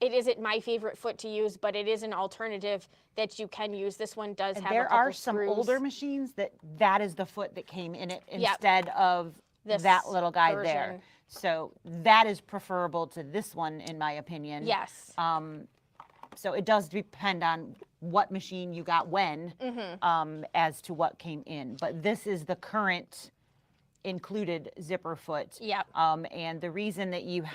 [SPEAKER 1] It isn't my favorite foot to use, but it is an alternative that you can use. This one does have a
[SPEAKER 2] There
[SPEAKER 1] couple
[SPEAKER 2] are some
[SPEAKER 1] screws.
[SPEAKER 2] older machines that is the foot that came in it instead of that little guy
[SPEAKER 1] version.
[SPEAKER 2] there. So that is preferable to this one, in my opinion.
[SPEAKER 1] Yes.
[SPEAKER 2] So it does depend on what machine you got when, as to what came in. But this is the current included zipper foot.
[SPEAKER 1] Yep.
[SPEAKER 2] And the reason that you've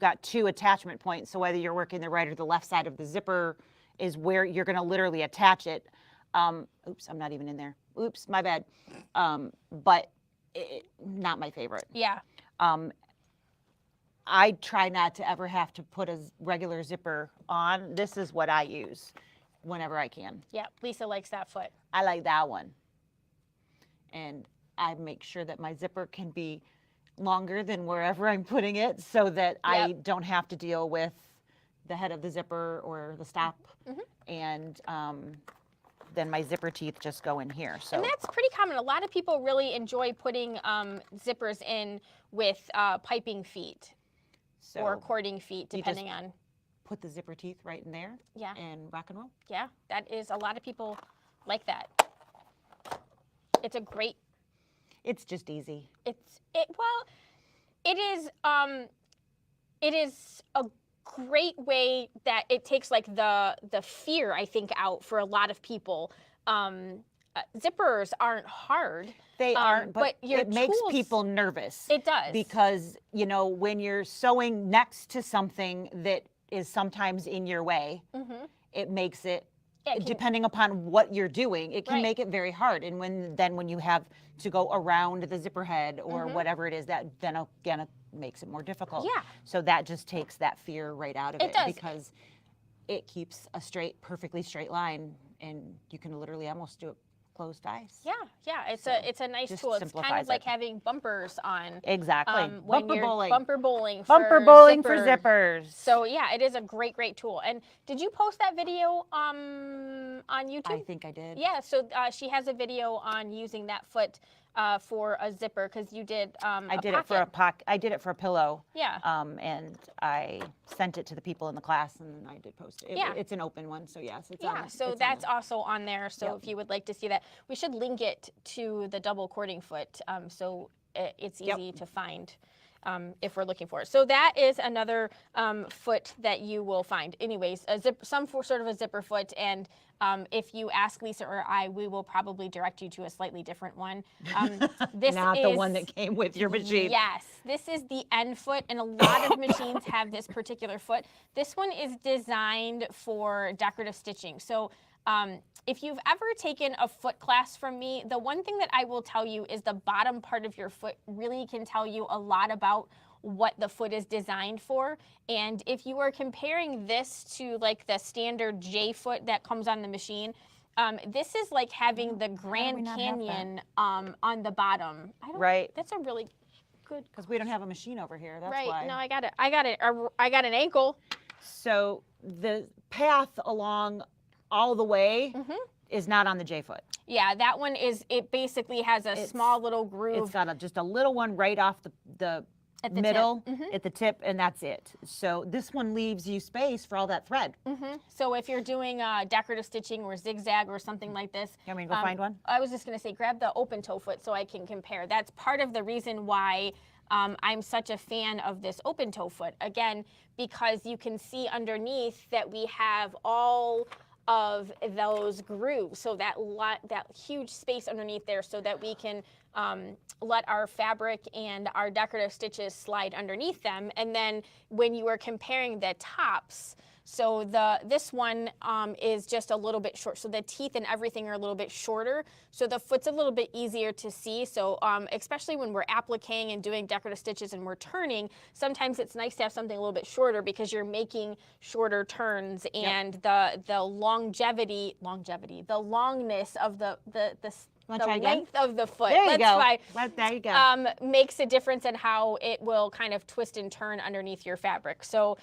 [SPEAKER 2] got two attachment points, so whether you're working the right or the left side of the zipper is where you're going to literally attach it. Oops, I'm not even in there. Oops, my bad. But not my favorite.
[SPEAKER 1] Yeah.
[SPEAKER 2] I try not to ever have to put a regular zipper on. This is what I use whenever I can.
[SPEAKER 1] Yeah, Lisa likes that foot.
[SPEAKER 2] I like that one. And I make sure that my zipper can be longer than wherever I'm putting it so that I don't have to deal with the head of the zipper or the stop. And then my zipper teeth just go in here. So.
[SPEAKER 1] And that's pretty common. A lot of people really enjoy putting zippers in with piping feet or cording feet, depending on.
[SPEAKER 2] put the zipper teeth right in there
[SPEAKER 1] Yeah.
[SPEAKER 2] and rock and roll.
[SPEAKER 1] Yeah, that is, a lot of people like that. It's a great,
[SPEAKER 2] It's just easy.
[SPEAKER 1] well, it is a great way that it takes like the fear, I think, out for a lot of people. Zippers aren't hard.
[SPEAKER 2] They aren't, but
[SPEAKER 1] your
[SPEAKER 2] it makes
[SPEAKER 1] tools-
[SPEAKER 2] people nervous.
[SPEAKER 1] It does.
[SPEAKER 2] Because, you know, when you're sewing next to something that is sometimes in your way, it makes it,
[SPEAKER 1] Yeah, it can-
[SPEAKER 2] depending upon what you're doing, it can
[SPEAKER 1] Right.
[SPEAKER 2] make it very hard. And when you have to go around the zipper head or whatever it is, that then again it makes it more difficult.
[SPEAKER 1] Yeah.
[SPEAKER 2] So that just takes that fear right out of
[SPEAKER 1] It
[SPEAKER 2] it,
[SPEAKER 1] does.
[SPEAKER 2] because it keeps a perfectly straight line, and you can literally almost do it closed eyes.
[SPEAKER 1] Yeah, it's a nice
[SPEAKER 2] just
[SPEAKER 1] tool. It's kind
[SPEAKER 2] simplifies
[SPEAKER 1] of like
[SPEAKER 2] it.
[SPEAKER 1] having bumpers on.
[SPEAKER 2] Exactly.
[SPEAKER 1] When
[SPEAKER 2] Bumper
[SPEAKER 1] you're
[SPEAKER 2] bowling.
[SPEAKER 1] Bumper bowling.
[SPEAKER 2] Bumper
[SPEAKER 1] for
[SPEAKER 2] bowling for
[SPEAKER 1] zipper.
[SPEAKER 2] zippers.
[SPEAKER 1] So yeah, it is a great tool. And did you post that video on YouTube?
[SPEAKER 2] I think I did.
[SPEAKER 1] Yeah, so she has a video on using that foot for a zipper, because you did
[SPEAKER 2] I did it for a pocket. I did it for a pillow.
[SPEAKER 1] Yeah.
[SPEAKER 2] And I sent it to the people in the class, and I did post it.
[SPEAKER 1] Yeah.
[SPEAKER 2] It's an open one, so yes, it's
[SPEAKER 1] Yeah,
[SPEAKER 2] on.
[SPEAKER 1] so
[SPEAKER 2] it's
[SPEAKER 1] that's
[SPEAKER 2] on
[SPEAKER 1] also on there. So
[SPEAKER 2] Yep.
[SPEAKER 1] if you would like to see that, we should link it to the double quilting foot, so it's easy to find if we're looking for it. So that is another foot that you will find. Anyways, some sort of a zipper foot, and if you ask Lisa or I, we will probably direct you to a slightly different one. This
[SPEAKER 2] Not
[SPEAKER 1] is
[SPEAKER 2] the one that came with your machine.
[SPEAKER 1] Yes, this is the N foot, and a lot of machines have this particular foot. This one is designed for decorative stitching. So if you've ever taken a foot class from me, the one thing that I will tell you is the bottom part of your foot really can tell you a lot about what the foot is designed for. And if you are comparing this to like the standard J foot that comes on the machine, this is like having the Grand
[SPEAKER 2] not have that?
[SPEAKER 1] Canyon on the bottom.
[SPEAKER 2] Right.
[SPEAKER 1] That's a really good.
[SPEAKER 2] Because we don't have a machine over here. That's
[SPEAKER 1] Right.
[SPEAKER 2] why.
[SPEAKER 1] No, I got it. I got an ankle.
[SPEAKER 2] So the path along all the way
[SPEAKER 1] Mm-hmm.
[SPEAKER 2] is not on the J foot.
[SPEAKER 1] Yeah, that one is. It basically has a small little groove.
[SPEAKER 2] It's got just a little one right off the
[SPEAKER 1] At the
[SPEAKER 2] middle,
[SPEAKER 1] tip.
[SPEAKER 2] at the tip, and that's it. So this one leaves you space for all that thread.
[SPEAKER 1] So if you're doing decorative stitching or zigzag or something like this,
[SPEAKER 2] You want me to go find one?
[SPEAKER 1] I was just going to say, grab the open toe foot so I can compare. That's part of the reason why I'm such a fan of this open toe foot. Again, because you can see underneath that we have all of those grooves, so that huge space underneath there, so that we can let our fabric and our decorative stitches slide underneath them. And then when you are comparing the tops, so this one is just a little bit short. So the teeth and everything are a little bit shorter. So the foot's a little bit easier to see. So especially when we're appliquing and doing decorative stitches and we're turning, sometimes it's nice to have something a little bit shorter because you're making shorter turns, and the longevity, the longness of the length of the foot.
[SPEAKER 2] There you go.
[SPEAKER 1] Fine.
[SPEAKER 2] There you go.
[SPEAKER 1] Makes a difference in how it will kind of twist and turn underneath your fabric. So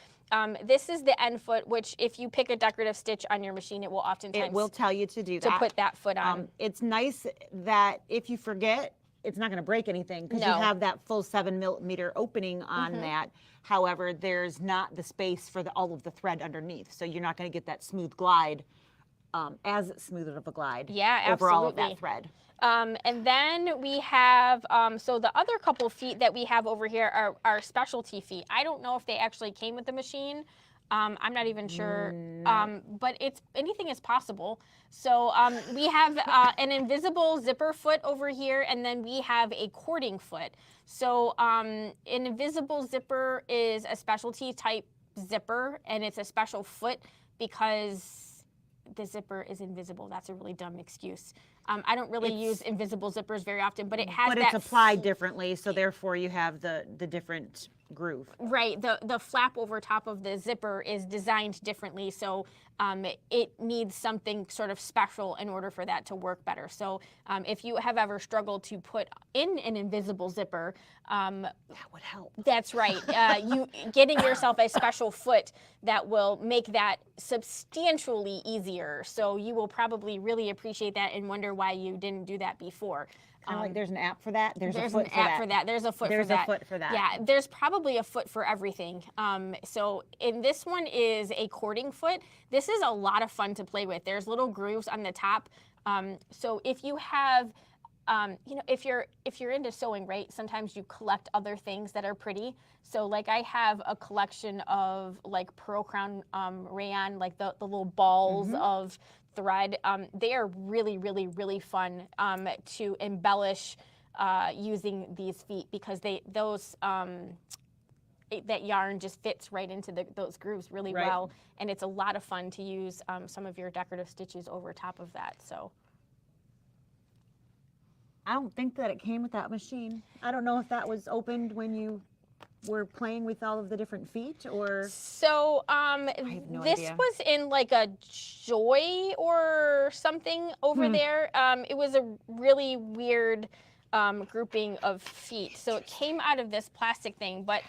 [SPEAKER 1] this is the end foot, which if you pick a decorative stitch on your machine, it will oftentimes
[SPEAKER 2] It will tell you to do that.
[SPEAKER 1] to put that foot on.
[SPEAKER 2] It's nice that if you forget, it's not going to break anything because you
[SPEAKER 1] No.
[SPEAKER 2] have that full 7mm opening on
[SPEAKER 1] Mm-hmm.
[SPEAKER 2] that. However, there's not the space for all of the thread underneath, so you're not going to get that smooth glide, as smooth of a glide.
[SPEAKER 1] Yeah,
[SPEAKER 2] over all of
[SPEAKER 1] absolutely.
[SPEAKER 2] that thread.
[SPEAKER 1] And then we have, so the other couple feet that we have over here are specialty feet. I don't know if they actually came with the machine. I'm not even sure, but anything is possible. So we have an invisible zipper foot over here, and then we have a cording foot. So an invisible zipper is a specialty type zipper, and it's a special foot because the zipper is invisible. That's a really dumb excuse. I don't really use invisible zippers very often, but it has
[SPEAKER 2] But
[SPEAKER 1] that
[SPEAKER 2] it's applied differently, so therefore you have the different groove.
[SPEAKER 1] Right, the flap over top of the zipper is designed differently, so it needs something sort of special in order for that to work better. So if you have ever struggled to put in an invisible zipper,
[SPEAKER 2] That would help.
[SPEAKER 1] that's right. You getting yourself a special foot that will make that substantially easier. So you will probably really appreciate that and wonder why you didn't do that before.
[SPEAKER 2] Kind of like there's an app for that. There's a
[SPEAKER 1] There's
[SPEAKER 2] foot
[SPEAKER 1] an
[SPEAKER 2] for
[SPEAKER 1] app
[SPEAKER 2] that.
[SPEAKER 1] for that. There's a foot
[SPEAKER 2] There's
[SPEAKER 1] for that.
[SPEAKER 2] a foot for that.
[SPEAKER 1] Yeah, there's probably a foot for everything. So in this one is a cording foot. This is a lot of fun to play with. There's little grooves on the top. So if you have, you know, if you're into sewing, right? Sometimes you collect other things that are pretty. So like I have a collection of like pearl crown rayon, like the little balls of thread. They are really, really, really fun to embellish using these feet because that yarn just fits right into those grooves really well, and it's a lot of fun to use some of your decorative stitches over top of that. So
[SPEAKER 2] I don't think that it came with that machine. I don't know if that was opened when you were playing with all of the different feet, or
[SPEAKER 1] so
[SPEAKER 2] have no
[SPEAKER 1] this
[SPEAKER 2] idea.
[SPEAKER 1] was in like a Joy or something over there. It was a really weird grouping of feet, so it came out of this plastic thing, but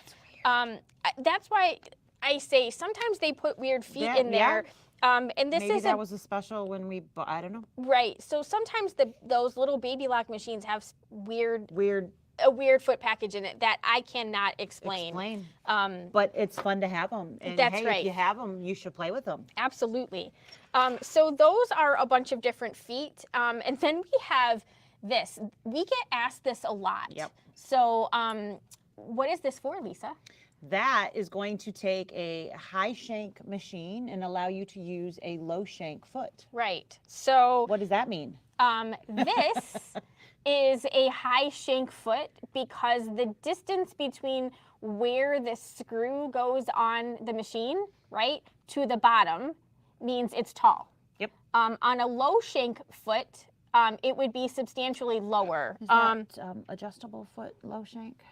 [SPEAKER 1] that's why I say sometimes they put weird feet in there. And this
[SPEAKER 2] maybe
[SPEAKER 1] is
[SPEAKER 2] that was a special when we bought. I don't know.
[SPEAKER 1] right. So sometimes those little baby lock machines have a weird foot package in it that I cannot explain.
[SPEAKER 2] But it's fun to have them. And
[SPEAKER 1] That's
[SPEAKER 2] hey,
[SPEAKER 1] right.
[SPEAKER 2] if you have them, you should play with them.
[SPEAKER 1] Absolutely. So those are a bunch of different feet. And then we have this. We get asked this a lot.
[SPEAKER 2] Yep.
[SPEAKER 1] So what is this for, Lisa?
[SPEAKER 2] That is going to take a high shank machine and allow you to use a low shank foot.
[SPEAKER 1] Right. So
[SPEAKER 2] What does that mean?
[SPEAKER 1] this is a high shank foot because the distance between where the screw goes on the machine, right, to the bottom means it's tall.
[SPEAKER 2] Yep.
[SPEAKER 1] On a low shank foot, it would be substantially lower.
[SPEAKER 2] Is that adjustable foot low shank?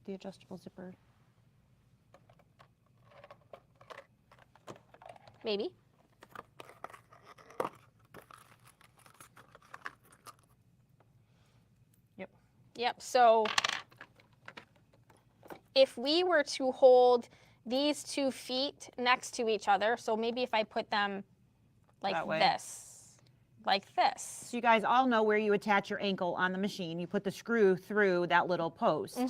[SPEAKER 2] The adjustable zipper?
[SPEAKER 1] Maybe.
[SPEAKER 2] Yep.
[SPEAKER 1] Yep. So if we were to hold these 2 feet next to each other, so maybe if I put them like like this.
[SPEAKER 2] So you guys all know where you attach your ankle on the machine. You put the screw through that little post.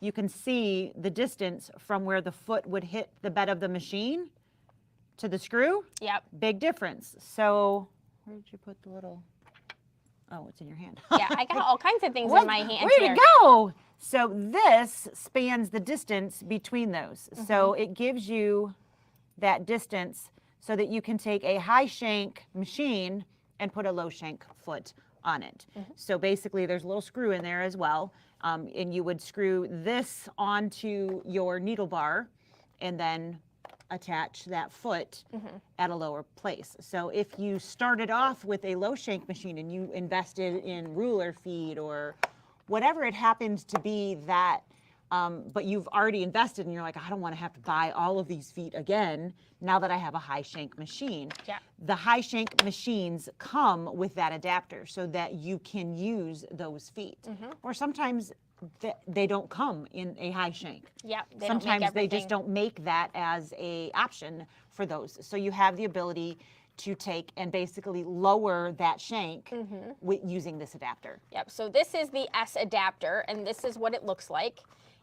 [SPEAKER 2] You can see the distance from where the foot would hit the bed of the machine to the screw.
[SPEAKER 1] Yep.
[SPEAKER 2] Big difference. So where did you put the little, oh, it's in your hand.
[SPEAKER 1] Yeah, I got all kinds of things in my hand
[SPEAKER 2] Way
[SPEAKER 1] here.
[SPEAKER 2] to go. So this spans the distance between those. So it gives you that distance so that you can take a high shank machine and put a low shank foot on it. So basically there's a little screw in there as well. And you would screw this onto your needle bar and then attach that foot at a lower place. So if you started off with a low shank machine and you invested in ruler feet or whatever it happens to be that, but you've already invested and you're like, I don't want to have to buy all of these feet again now that I have a high shank machine.
[SPEAKER 1] Yeah.
[SPEAKER 2] The high shank machines come with that adapter so that you can use those feet. Or sometimes they don't come in a high shank.
[SPEAKER 1] Yeah,
[SPEAKER 2] Sometimes they just don't make that as a option for those. So you have the ability to take and basically lower that shank with using this adapter.
[SPEAKER 1] Yep, so this is the S adapter, and this is what it looks like.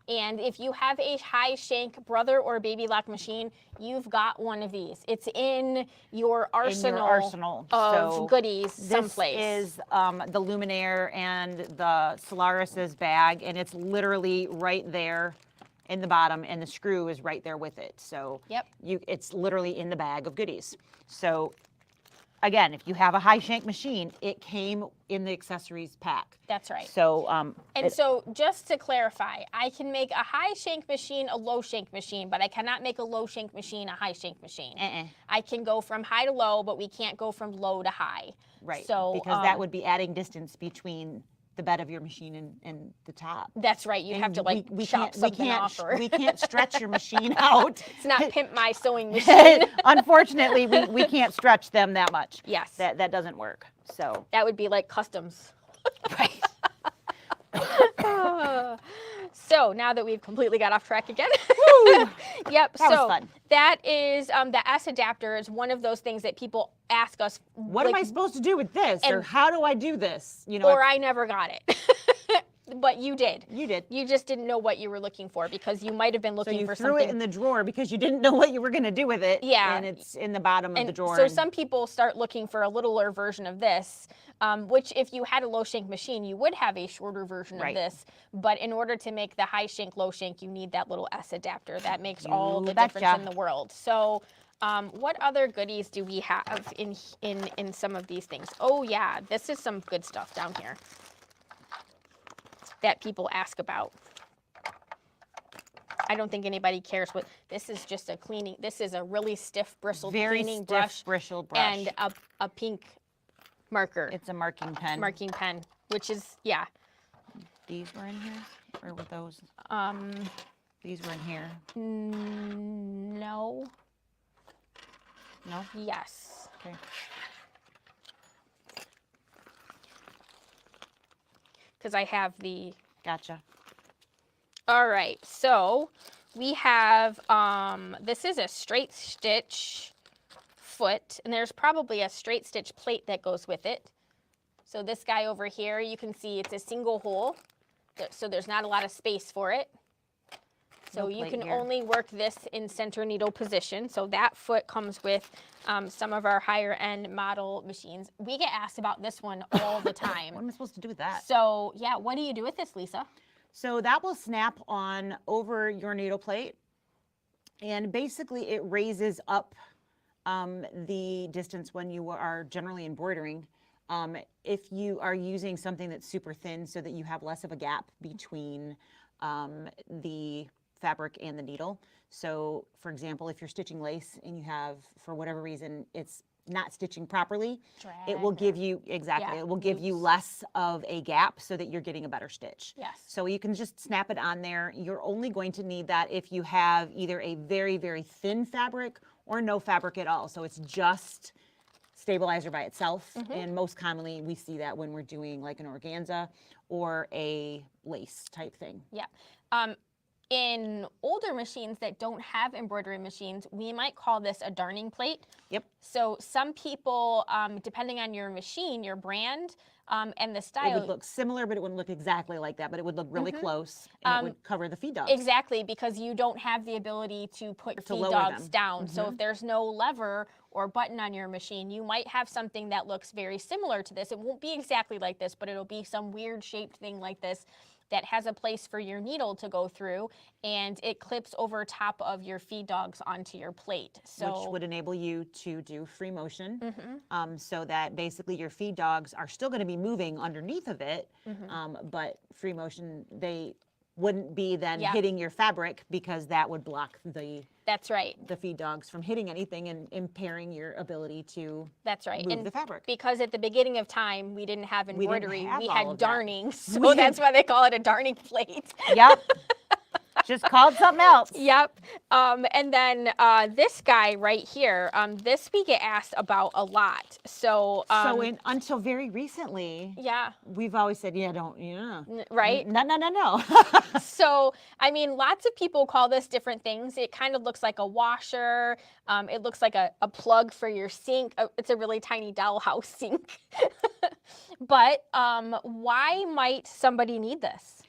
[SPEAKER 1] And if you have a high shank brother or baby lock machine, you've got one of these. It's in your arsenal, of
[SPEAKER 2] So
[SPEAKER 1] goodies someplace.
[SPEAKER 2] This is the Luminaire and the Solaris's bag, and it's literally right there in the bottom, and the screw is right there with it. So it's literally in the bag of goodies. So again, if you have a high shank machine, it came in the accessories pack.
[SPEAKER 1] That's right.
[SPEAKER 2] So
[SPEAKER 1] so just to clarify, I can make a high shank machine a low shank machine, but I cannot make a low shank machine a high shank machine. I can go from high to low, but we can't go from low to high.
[SPEAKER 2] Right,
[SPEAKER 1] so,
[SPEAKER 2] because that would be adding distance between the bed of your machine and the top.
[SPEAKER 1] That's right. You'd have to like chop something off.
[SPEAKER 2] We can't stretch your machine out.
[SPEAKER 1] It's not pimp my sewing machine.
[SPEAKER 2] Unfortunately, we can't stretch them that much.
[SPEAKER 1] Yes.
[SPEAKER 2] That doesn't work. So
[SPEAKER 1] that would be like customs.
[SPEAKER 2] Right.
[SPEAKER 1] So now that we've completely got off track again.
[SPEAKER 2] Woo!
[SPEAKER 1] Yep.
[SPEAKER 2] That was fun.
[SPEAKER 1] That is the S adapter is one of those things that people ask us,
[SPEAKER 2] what am I supposed to do with this? Or
[SPEAKER 1] and-
[SPEAKER 2] how do I do this? You know,
[SPEAKER 1] or I never got it. But you did.
[SPEAKER 2] you did.
[SPEAKER 1] You just didn't know what you were looking for because you might have been
[SPEAKER 2] So
[SPEAKER 1] looking
[SPEAKER 2] you
[SPEAKER 1] for
[SPEAKER 2] threw
[SPEAKER 1] something.
[SPEAKER 2] it in the drawer because you didn't know what you were going to do with it.
[SPEAKER 1] Yeah.
[SPEAKER 2] And it's in the bottom of the drawer.
[SPEAKER 1] So some people start looking for a littler version of this, which if you had a low shank machine, you would have a shorter version
[SPEAKER 2] Right.
[SPEAKER 1] of this. But in order to make the high shank, low shank, you need that little S adapter. That makes all the
[SPEAKER 2] betcha.
[SPEAKER 1] difference in the world. So what other goodies do we have in some of these things? Oh yeah, this is some good stuff down here that people ask about. I don't think anybody cares what, this is just a cleaning, this is a really stiff bristled
[SPEAKER 2] Very
[SPEAKER 1] cleaning
[SPEAKER 2] stiff
[SPEAKER 1] brush
[SPEAKER 2] bristled brush.
[SPEAKER 1] and a pink marker,
[SPEAKER 2] It's a marking pen.
[SPEAKER 1] marking pen, which is, yeah.
[SPEAKER 2] These were in here? Or were those? These were in here.
[SPEAKER 1] No,
[SPEAKER 2] No?
[SPEAKER 1] yes.
[SPEAKER 2] Okay.
[SPEAKER 1] Because I have the,
[SPEAKER 2] Gotcha.
[SPEAKER 1] all right, so we have, this is a straight stitch foot, and there's probably a straight stitch plate that goes with it. So this guy over here, you can see it's a single hole, so there's not a lot of space for it. So
[SPEAKER 2] No
[SPEAKER 1] you
[SPEAKER 2] plate
[SPEAKER 1] can
[SPEAKER 2] here.
[SPEAKER 1] only work this in center needle position. So that foot comes with some of our higher end model machines. We get asked about this one all the time.
[SPEAKER 2] What am I supposed to do with that?
[SPEAKER 1] So yeah, what do you do with this, Lisa?
[SPEAKER 2] So that will snap on over your needle plate. And basically it raises up the distance when you are generally embroidering. If you are using something that's super thin so that you have less of a gap between the fabric and the needle. So for example, if you're stitching lace and you have, for whatever reason, it's not stitching properly, it will give you, exactly,
[SPEAKER 1] Yeah,
[SPEAKER 2] it will give you
[SPEAKER 1] loops.
[SPEAKER 2] less of a gap so that you're getting a better stitch.
[SPEAKER 1] Yes.
[SPEAKER 2] So you can just snap it on there. You're only going to need that if you have either a very, very thin fabric or no fabric at all. So it's just stabilizer by itself. And most commonly we see that when we're doing like an organza or a lace type thing.
[SPEAKER 1] Yeah. In older machines that don't have embroidery machines, we might call this a darning plate.
[SPEAKER 2] Yep.
[SPEAKER 1] So some people, depending on your machine, your brand, and the style.
[SPEAKER 2] It would look similar, but it wouldn't look exactly like that, but it would look really close and it would cover the feed dogs.
[SPEAKER 1] Exactly, because you don't have the ability to put your feed
[SPEAKER 2] lower
[SPEAKER 1] dogs
[SPEAKER 2] them.
[SPEAKER 1] down. So if there's no lever or button on your machine, you might have something that looks very similar to this. It won't be exactly like this, but it'll be some weird shaped thing like this that has a place for your needle to go through, and it clips over top of your feed dogs onto your plate. So
[SPEAKER 2] Which would enable you to do free motion, so that basically your feed dogs are still going to be moving underneath of it, but free motion, they wouldn't be then
[SPEAKER 1] Yeah.
[SPEAKER 2] hitting your fabric because that would block the
[SPEAKER 1] that's right.
[SPEAKER 2] feed dogs from hitting anything and impairing your ability to
[SPEAKER 1] That's right.
[SPEAKER 2] move
[SPEAKER 1] And
[SPEAKER 2] the fabric.
[SPEAKER 1] because at the beginning of time, we didn't have embroidery,
[SPEAKER 2] have
[SPEAKER 1] we
[SPEAKER 2] all
[SPEAKER 1] had
[SPEAKER 2] of that.
[SPEAKER 1] darning. So
[SPEAKER 2] We
[SPEAKER 1] that's
[SPEAKER 2] had-
[SPEAKER 1] why they call it a darning plate.
[SPEAKER 2] Yep. Just called something else.
[SPEAKER 1] Yep. And then this guy right here, this we get asked about a lot. So,
[SPEAKER 2] Until very recently,
[SPEAKER 1] yeah,
[SPEAKER 2] we've always said,
[SPEAKER 1] right?
[SPEAKER 2] No.
[SPEAKER 1] So, I mean, lots of people call this different things. It kind of looks like a washer. It looks like a plug for your sink. It's a really tiny dollhouse sink. But why might somebody need this?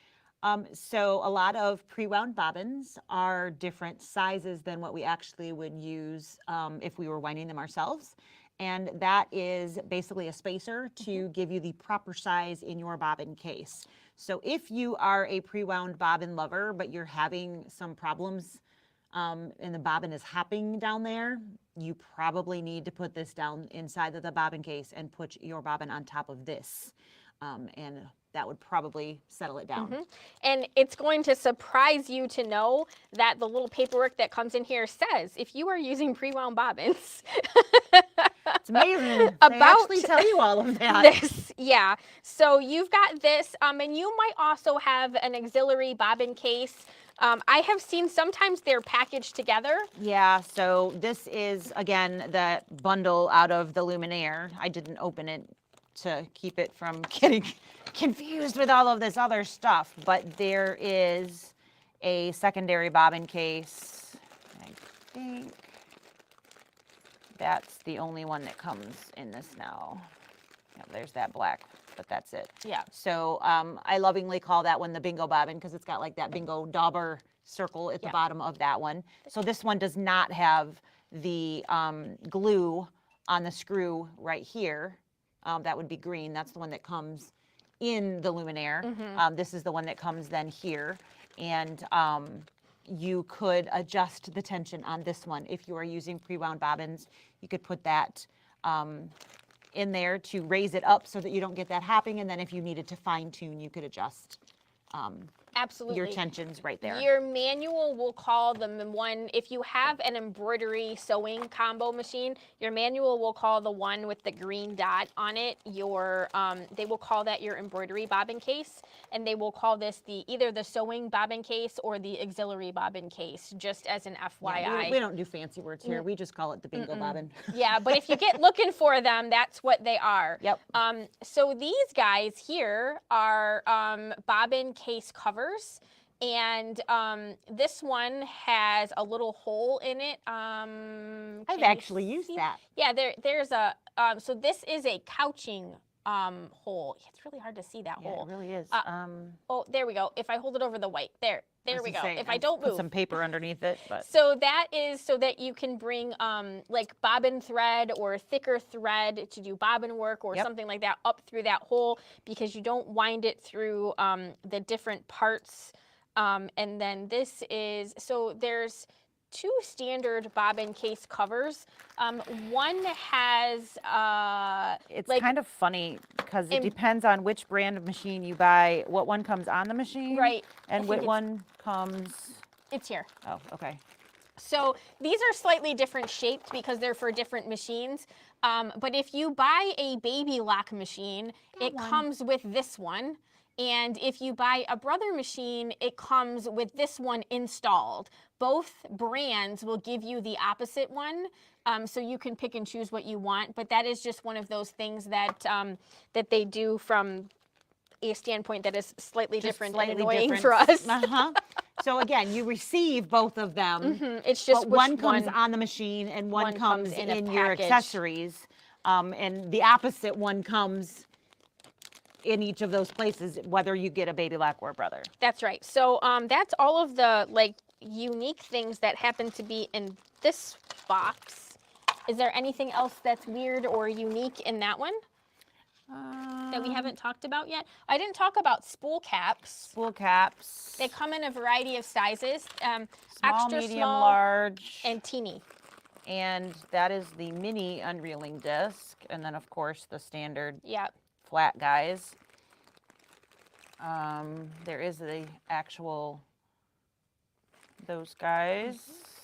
[SPEAKER 2] So a lot of pre-wound bobbins are different sizes than what we actually would use if we were winding them ourselves. And that is basically a spacer to give you the proper size in your bobbin case. So if you are a pre-wound bobbin lover, but you're having some problems and the bobbin is hopping down there, you probably need to put this down inside of the bobbin case and put your bobbin on top of this. And that would probably settle it down.
[SPEAKER 1] And it's going to surprise you to know that the little paperwork that comes in here says, if you are using pre-wound bobbins,
[SPEAKER 2] It's amazing. They
[SPEAKER 1] About
[SPEAKER 2] actually tell you all of that.
[SPEAKER 1] this, yeah. So you've got this, and you might also have an auxiliary bobbin case. I have seen sometimes they're packaged together.
[SPEAKER 2] Yeah, so this is, again, the bundle out of the Luminaire. I didn't open it to keep it from getting confused with all of this other stuff, but there is a secondary bobbin case, I think. That's the only one that comes in this now. Yeah, there's that black, but that's it.
[SPEAKER 1] Yeah.
[SPEAKER 2] So I lovingly call that one the bingo bobbin because it's got like that bingo dauber circle at the bottom of that one. So this one does not have the glue on the screw right here. That would be green. That's the one that comes in the luminaire. This is the one that comes then here. And you could adjust the tension on this one. If you are using pre-wound bobbins, you could put that in there to raise it up so that you don't get that hopping. And then if you needed to fine tune, you could adjust
[SPEAKER 1] Absolutely.
[SPEAKER 2] your tensions right there.
[SPEAKER 1] Your manual will call them one, if you have an embroidery sewing combo machine, your manual will call the one with the green dot on it your, they will call that your embroidery bobbin case, and they will call this either the sewing bobbin case or the auxiliary bobbin case, just as an FYI.
[SPEAKER 2] Yeah, we don't do fancy words here. We just call it the bingo bobbin.
[SPEAKER 1] Yeah, but if you get looking for them, that's what they are.
[SPEAKER 2] Yep.
[SPEAKER 1] So these guys here are bobbin case covers, and this one has a little hole in it.
[SPEAKER 2] I've actually used that.
[SPEAKER 1] Yeah, there's a, so this is a couching hole. It's really hard to see that
[SPEAKER 2] Yeah,
[SPEAKER 1] hole.
[SPEAKER 2] it really is.
[SPEAKER 1] Oh, there we go. If I hold it over the white, there we go. If I don't
[SPEAKER 2] put
[SPEAKER 1] move.
[SPEAKER 2] some paper underneath it, but
[SPEAKER 1] So that is so that you can bring like bobbin thread or thicker thread to do bobbin work or something like that up through that hole, because you don't wind it through the different parts. And then this is, so there's two standard bobbin case covers. One has
[SPEAKER 2] it's
[SPEAKER 1] like,
[SPEAKER 2] kind of funny because it depends on which brand of machine you buy, what one comes on the machine,
[SPEAKER 1] right,
[SPEAKER 2] and what one comes.
[SPEAKER 1] It's here.
[SPEAKER 2] Oh, okay.
[SPEAKER 1] So these are slightly different shaped because they're for different machines. But if you buy a baby lock machine, it comes with this one. And if you buy a brother machine, it comes with this one installed. Both brands will give you the opposite one, so you can pick and choose what you want. But that is just one of those things that that they do from a standpoint that is slightly different and annoying for us.
[SPEAKER 2] So again, you receive both of them.
[SPEAKER 1] It's just
[SPEAKER 2] but one comes on the machine and one comes in your accessories, and the opposite one comes in each of those places, whether you get a baby lock or a brother.
[SPEAKER 1] That's right. So that's all of the like unique things that happen to be in this box. Is there anything else that's weird or unique in that one that we haven't talked about yet? I didn't talk about spool caps.
[SPEAKER 2] Spool caps.
[SPEAKER 1] They come in a variety of sizes,
[SPEAKER 2] Small,
[SPEAKER 1] extra
[SPEAKER 2] medium,
[SPEAKER 1] small,
[SPEAKER 2] large,
[SPEAKER 1] and teeny.
[SPEAKER 2] And that is the mini unreeling disc, and then of course the standard flat guys. There is the actual, those guys.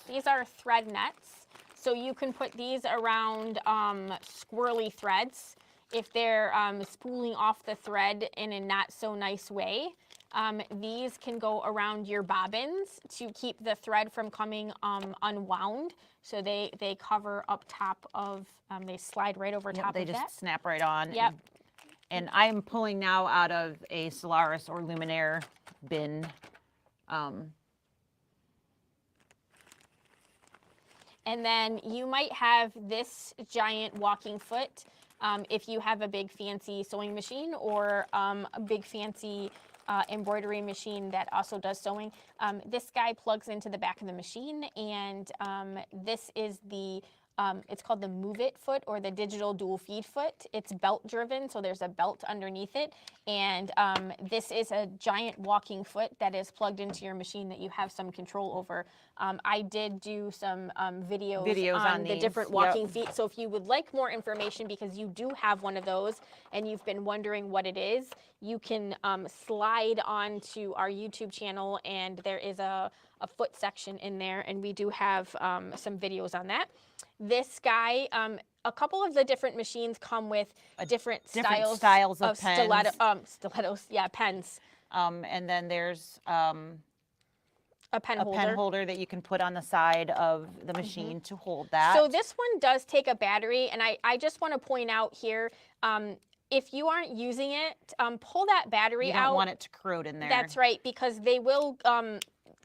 [SPEAKER 1] These are thread nets. So you can put these around squirrely threads if they're spooling off the thread in a not so nice way. These can go around your bobbins to keep the thread from coming unwound. So they cover up top of, they slide right over top of that.
[SPEAKER 2] They just snap right on.
[SPEAKER 1] Yep.
[SPEAKER 2] And I'm pulling now out of a Solaris or Luminaire bin.
[SPEAKER 1] And then you might have this giant walking foot if you have a big fancy sewing machine or a big fancy embroidery machine that also does sewing. This guy plugs into the back of the machine, and this is the it's called the Move It foot or the digital dual feed foot. It's belt driven, so there's a belt underneath it. And this is a giant walking foot that is plugged into your machine that you have some control over. I did do some videos on the different walking feet. So if you would like more information, because you do have one of those and you've been wondering what it is, you can slide onto our YouTube channel, and there is a foot section in there, and we do have some videos on that. This guy, a couple of the different machines come with different styles of pens. Stilettos, yeah, pens.
[SPEAKER 2] And then there's a pen holder that you can put on the side of the machine to hold that.
[SPEAKER 1] So this one does take a battery, and I just want to point out here, if you aren't using it, pull that battery out.
[SPEAKER 2] You don't want it to corrode in there.
[SPEAKER 1] That's right, because they will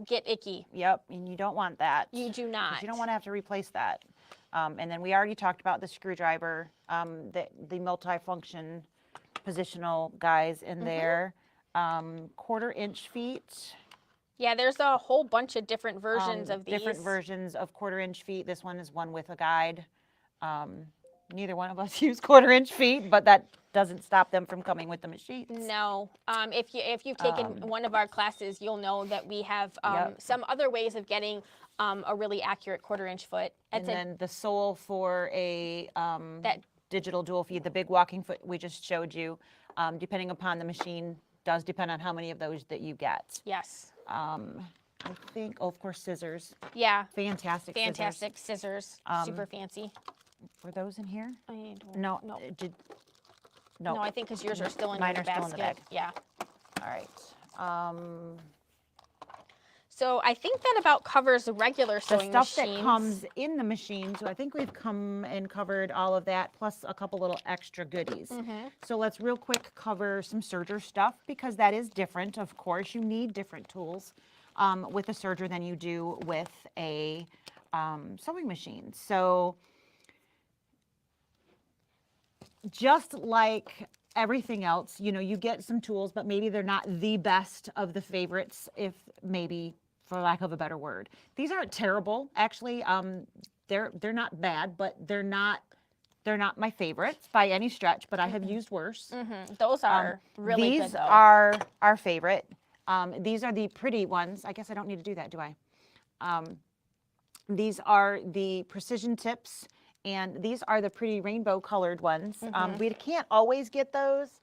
[SPEAKER 1] get icky.
[SPEAKER 2] Yep, and you don't want that.
[SPEAKER 1] You do not.
[SPEAKER 2] You don't want to have to replace that. And then we already talked about the screwdriver, the multi-function positional guys in there. 1/4-inch feet.
[SPEAKER 1] Yeah, there's a whole bunch of different versions of these.
[SPEAKER 2] Different versions of 1/4-inch feet. This one is one with a guide. Neither one of us use 1/4-inch feet, but that doesn't stop them from coming with the machines.
[SPEAKER 1] No. If you've taken one of our classes, you'll know that we have some other ways of getting a really accurate 1/4-inch foot.
[SPEAKER 2] And then the sole for a digital dual feed, the big walking foot we just showed you, depending upon the machine, does depend on how many of those that you get.
[SPEAKER 1] Yes.
[SPEAKER 2] I think, oh, of course, scissors.
[SPEAKER 1] Yeah.
[SPEAKER 2] Fantastic
[SPEAKER 1] scissors. Super fancy.
[SPEAKER 2] Were those in here?
[SPEAKER 1] I don't
[SPEAKER 2] No.
[SPEAKER 1] know.
[SPEAKER 2] No.
[SPEAKER 1] No, I think because yours are still in
[SPEAKER 2] Mine
[SPEAKER 1] your
[SPEAKER 2] are still
[SPEAKER 1] basket.
[SPEAKER 2] in the bag.
[SPEAKER 1] Yeah.
[SPEAKER 2] All right.
[SPEAKER 1] So I think that about covers the regular
[SPEAKER 2] The
[SPEAKER 1] sewing
[SPEAKER 2] stuff
[SPEAKER 1] machines.
[SPEAKER 2] that comes in the machine, so I think we've come and covered all of that, plus a couple little extra goodies. So let's real quick cover some serger stuff, because that is different, of course. You need different tools with a serger than you do with a sewing machine. So just like everything else, you know, you get some tools, but maybe they're not the best of the favorites, if maybe, for lack of a better word. These aren't terrible, actually. They're not bad, but they're not my favorites by any stretch, but I have used worse.
[SPEAKER 1] Those are really good,
[SPEAKER 2] These
[SPEAKER 1] though.
[SPEAKER 2] are our favorite. These are the pretty ones. I guess I don't need to do that, do I? These are the precision tips, and these are the pretty rainbow colored ones. We can't always get those.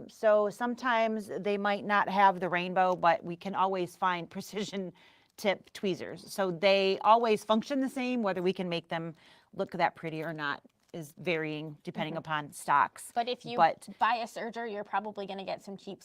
[SPEAKER 2] So sometimes they might not have the rainbow, but we can always find precision tip tweezers. So they always function the same. Whether we can make them look that pretty or not is varying depending upon stocks.
[SPEAKER 1] But if you buy a serger, you're probably going to get some cheap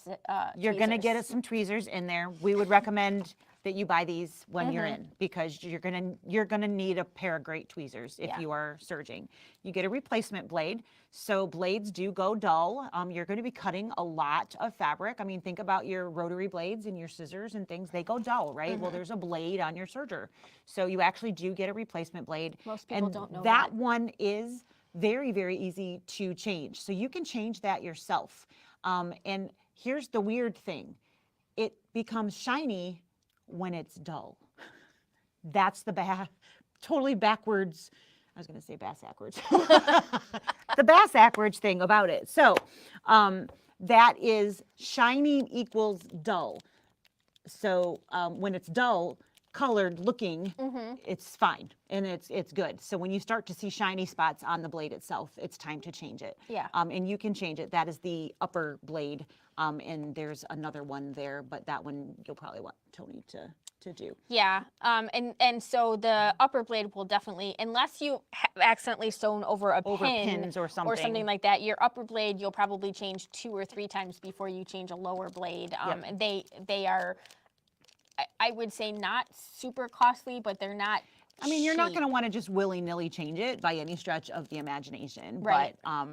[SPEAKER 2] You're going to get some tweezers in there. We would recommend that you buy these when you're in, because you're gonna need a pair of great tweezers if you are serging. You get a replacement blade. So blades do go dull. You're going to be cutting a lot of fabric. I mean, think about your rotary blades and your scissors and things. They go dull, right? Well, there's a blade on your serger. So you actually do get a replacement blade.
[SPEAKER 1] Most people don't know
[SPEAKER 2] that one is very, very easy to change. So you can change that yourself. And here's the weird thing. It becomes shiny when it's dull. That's the totally backwards. I was going to say bass-ackwards. The bass-ackwards thing about it. So that is shiny equals dull. So when it's dull, colored looking, it's fine and it's good. So when you start to see shiny spots on the blade itself, it's time to change it.
[SPEAKER 1] Yeah.
[SPEAKER 2] And you can change it. That is the upper blade. And there's another one there, but that one you'll probably want Tony to do.
[SPEAKER 1] Yeah, and so the upper blade will definitely, unless you have accidentally sewn over
[SPEAKER 2] pins or something
[SPEAKER 1] like that, your upper blade you'll probably change 2 or 3 times before you change a lower blade. And they are, I would say, not super costly, but they're not.
[SPEAKER 2] I mean, you're not
[SPEAKER 1] cheap.
[SPEAKER 2] going to want to just willy-nilly change it by any stretch of the imagination,
[SPEAKER 1] Right.
[SPEAKER 2] But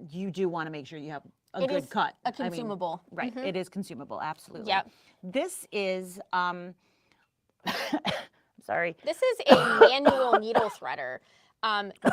[SPEAKER 2] you do want to make sure you have a
[SPEAKER 1] It
[SPEAKER 2] good
[SPEAKER 1] is
[SPEAKER 2] cut.
[SPEAKER 1] a consumable.
[SPEAKER 2] Right, it is consumable, absolutely.
[SPEAKER 1] Yep.
[SPEAKER 2] This is, sorry.
[SPEAKER 1] This is a manual needle threader.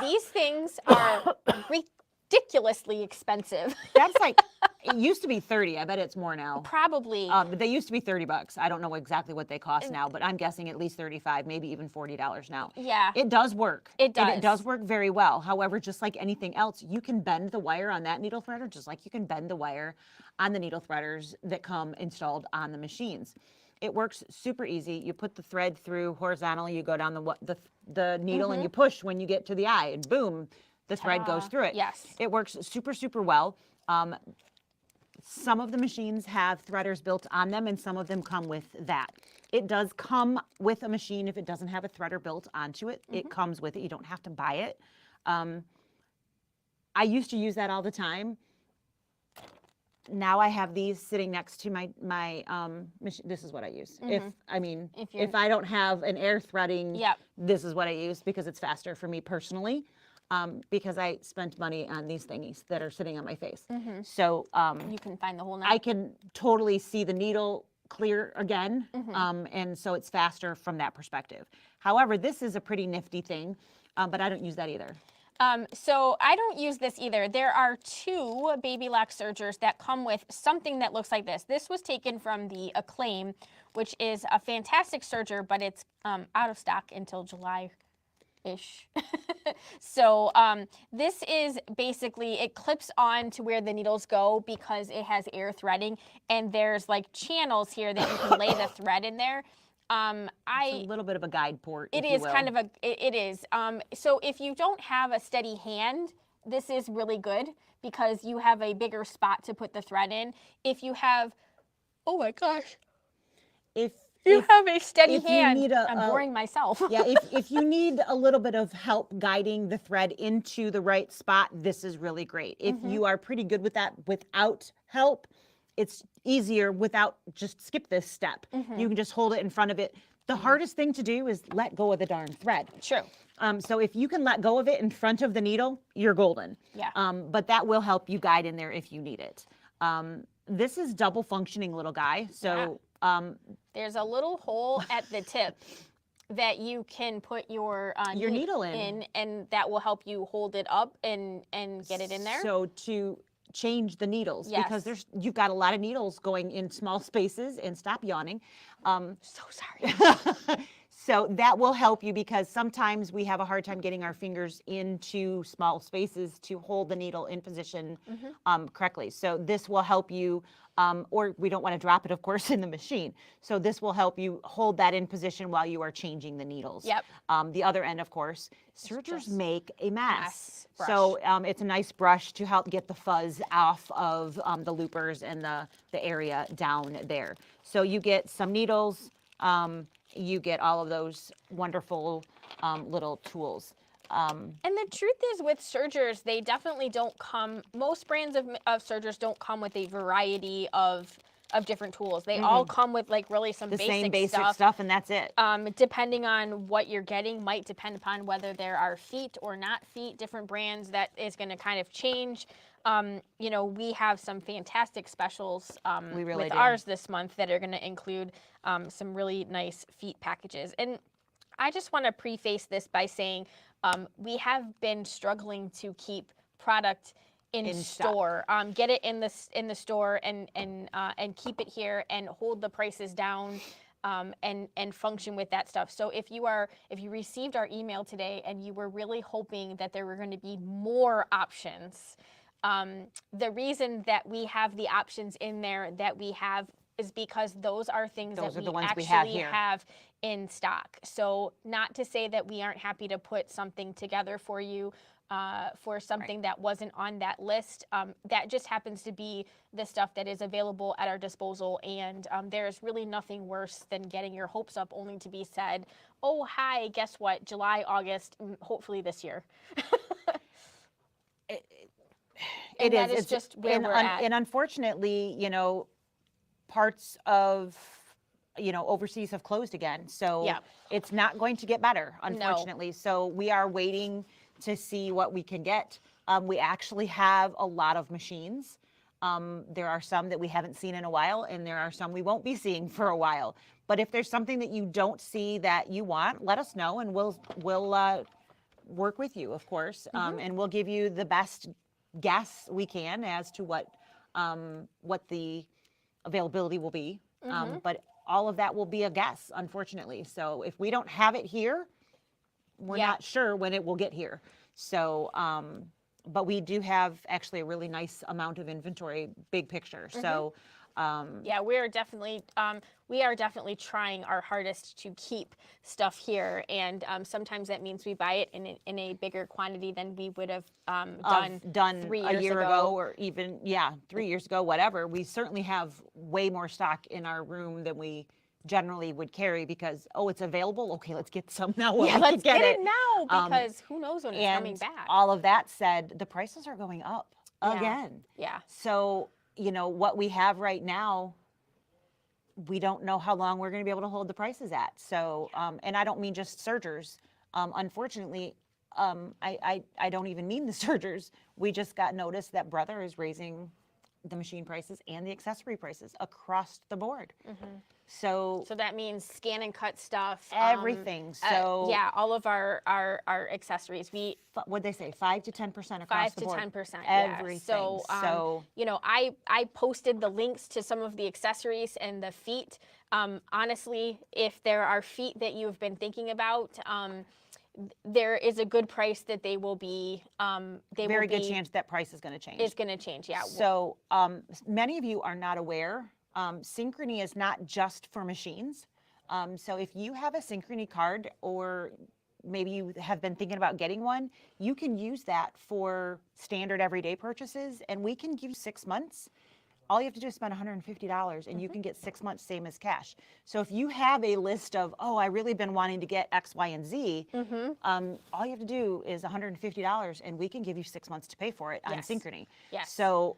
[SPEAKER 1] These things are ridiculously expensive.
[SPEAKER 2] That's like, it used to be 30. I bet it's more now.
[SPEAKER 1] Probably.
[SPEAKER 2] But they used to be $30. I don't know exactly what they cost now, but I'm guessing at least $35, maybe even $40 now.
[SPEAKER 1] Yeah.
[SPEAKER 2] It does work.
[SPEAKER 1] It does.
[SPEAKER 2] And it does work very well. However, just like anything else, you can bend the wire on that needle threader just like you can bend the wire on the needle threaders that come installed on the machines. It works super easy. You put the thread through horizontal, you go down the needle and you push when you get to the eye, and boom, the thread goes through it.
[SPEAKER 1] Yes.
[SPEAKER 2] It works super, super well. Some of the machines have threaders built on them, and some of them come with that. It does come with a machine if it doesn't have a threader built onto it. It comes with it. You don't have to buy it. I used to use that all the time. Now I have these sitting next to my machine. This is what I use. If I don't have an air threading, this is what I use because it's faster for me personally. Because I spent money on these thingies that are sitting on my face. So
[SPEAKER 1] you can find the whole knot.
[SPEAKER 2] I can totally see the needle clear again.
[SPEAKER 1] Mm-hmm.
[SPEAKER 2] And so it's faster from that perspective. However, this is a pretty nifty thing, but I don't use that either.
[SPEAKER 1] So I don't use this either. There are 2 baby lock sergers that come with something that looks like this. This was taken from the Acclaim, which is a fantastic serger, but it's out of stock until July-ish. So this is basically, it clips on to where the needles go because it has air threading, and there's like channels here that you can lay the thread in there.
[SPEAKER 2] It's a little bit of a guide port,
[SPEAKER 1] It
[SPEAKER 2] if you
[SPEAKER 1] is
[SPEAKER 2] will.
[SPEAKER 1] kind of a, it is. So if you don't have a steady hand, this is really good because you have a bigger spot to put the thread in. If you have, oh my gosh,
[SPEAKER 2] If
[SPEAKER 1] you have a steady
[SPEAKER 2] if you
[SPEAKER 1] hand,
[SPEAKER 2] need
[SPEAKER 1] I'm boring myself.
[SPEAKER 2] yeah, if you need a little bit of help guiding the thread into the right spot, this is really great. If you are pretty good with that without help, it's easier without, just skip this step. You can just hold it in front of it. The hardest thing to do is let go of the darn thread.
[SPEAKER 1] True.
[SPEAKER 2] So if you can let go of it in front of the needle, you're golden.
[SPEAKER 1] Yeah.
[SPEAKER 2] But that will help you guide in there if you need it. This is double functioning little guy. So
[SPEAKER 1] There's a little hole at the tip that you can put your
[SPEAKER 2] needle in,
[SPEAKER 1] and that will help you hold it up and get it in there.
[SPEAKER 2] So to change the needles, because
[SPEAKER 1] Yes.
[SPEAKER 2] you've got a lot of needles going in small spaces, and stop yawning.
[SPEAKER 1] So sorry.
[SPEAKER 2] So that will help you, because sometimes we have a hard time getting our fingers into small spaces to hold the needle in position correctly. So this will help you, or we don't want to drop it, of course, in the machine. So this will help you hold that in position while you are changing the needles.
[SPEAKER 1] Yep.
[SPEAKER 2] The other end, of course, sergers
[SPEAKER 1] just
[SPEAKER 2] make a mess.
[SPEAKER 1] mess
[SPEAKER 2] So it's a nice brush to help get the fuzz off of the loopers and the area down there. So you get some needles, you get all of those wonderful little tools.
[SPEAKER 1] And the truth is, with sergers, they definitely don't come, most brands of sergers don't come with a variety of different tools. They all come with like really some
[SPEAKER 2] The same basic
[SPEAKER 1] stuff.
[SPEAKER 2] stuff, and that's it.
[SPEAKER 1] Depending on what you're getting, might depend upon whether there are feet or not feet. Different brands, that is going to kind of change. You know, we have some fantastic specials
[SPEAKER 2] We really
[SPEAKER 1] with
[SPEAKER 2] do.
[SPEAKER 1] ours this month that are going to include some really nice feet packages. And I just want to preface this by saying we have been struggling to keep product in store. Get it in the store and keep it here and hold the prices down. And function with that stuff. So if you received our email today and you were really hoping that there were going to be more options, the reason that we have the options in there that we have is because those are things
[SPEAKER 2] Those
[SPEAKER 1] that
[SPEAKER 2] are the
[SPEAKER 1] we
[SPEAKER 2] ones we
[SPEAKER 1] actually
[SPEAKER 2] have here.
[SPEAKER 1] have in stock. So not to say that we aren't happy to put something together for you for something that wasn't on that list. That just happens to be the stuff that is available at our disposal. And there's really nothing worse than getting your hopes up only to be said, oh, hi, guess what? July, August, hopefully this year.
[SPEAKER 2] It
[SPEAKER 1] that
[SPEAKER 2] is.
[SPEAKER 1] is just where we're at.
[SPEAKER 2] And unfortunately, you know, parts of, you know, overseas have closed again. So
[SPEAKER 1] Yeah.
[SPEAKER 2] it's not going to get better, unfortunately. So we are waiting to see what we can get. We actually have a lot of machines. There are some that we haven't seen in a while, and there are some we won't be seeing for a while. But if there's something that you don't see that you want, let us know, and we'll work with you, of course, and we'll give you the best guess we can as to what the availability will be. But all of that will be a guess, unfortunately. So if we don't have it here, we're not sure when it will get here. So, but we do have actually a really nice amount of inventory, big picture. So,
[SPEAKER 1] yeah, we are definitely trying our hardest to keep stuff here, and sometimes that means we buy it in a bigger quantity than we would have done 3 years
[SPEAKER 2] a year
[SPEAKER 1] ago.
[SPEAKER 2] or even 3 years ago, whatever. We certainly have way more stock in our room than we generally would carry, because it's available. Okay, let's get some now.
[SPEAKER 1] Yeah,
[SPEAKER 2] we
[SPEAKER 1] let's
[SPEAKER 2] can
[SPEAKER 1] get it now, because who knows when it's coming
[SPEAKER 2] and
[SPEAKER 1] back.
[SPEAKER 2] all of that said, the prices are going up again.
[SPEAKER 1] Yeah.
[SPEAKER 2] So, you know, what we have right now, we don't know how long we're going to be able to hold the prices at. So, and I don't mean just sergers. Unfortunately, I don't even mean the sergers. We just got notice that Brother is raising the machine prices and the accessory prices across the board.
[SPEAKER 1] Mm-hmm.
[SPEAKER 2] So
[SPEAKER 1] that means scan and cut stuff.
[SPEAKER 2] Everything. So
[SPEAKER 1] yeah, all of our accessories.
[SPEAKER 2] What'd they say? 5 to 10% across
[SPEAKER 1] 5
[SPEAKER 2] the
[SPEAKER 1] to
[SPEAKER 2] board.
[SPEAKER 1] 10%.
[SPEAKER 2] Everything.
[SPEAKER 1] Yeah. So you know, I posted the links to some of the accessories and the feet. Honestly, if there are feet that you've been thinking about, there is a good price that they will be.
[SPEAKER 2] Very good chance that price is going to change.
[SPEAKER 1] It's going to change. Yeah.
[SPEAKER 2] So many of you are not aware. Synchrony is not just for machines. So if you have a Synchrony card, or maybe you have been thinking about getting one, you can use that for standard everyday purchases, and we can give you 6 months. All you have to do is spend $150 and you can get 6 months, same as cash. So if you have a list of, oh, I really been wanting to get X, Y, and Z, all you have to do is $150 and we can give you 6 months to pay for it on Synchrony.
[SPEAKER 1] Yes.
[SPEAKER 2] So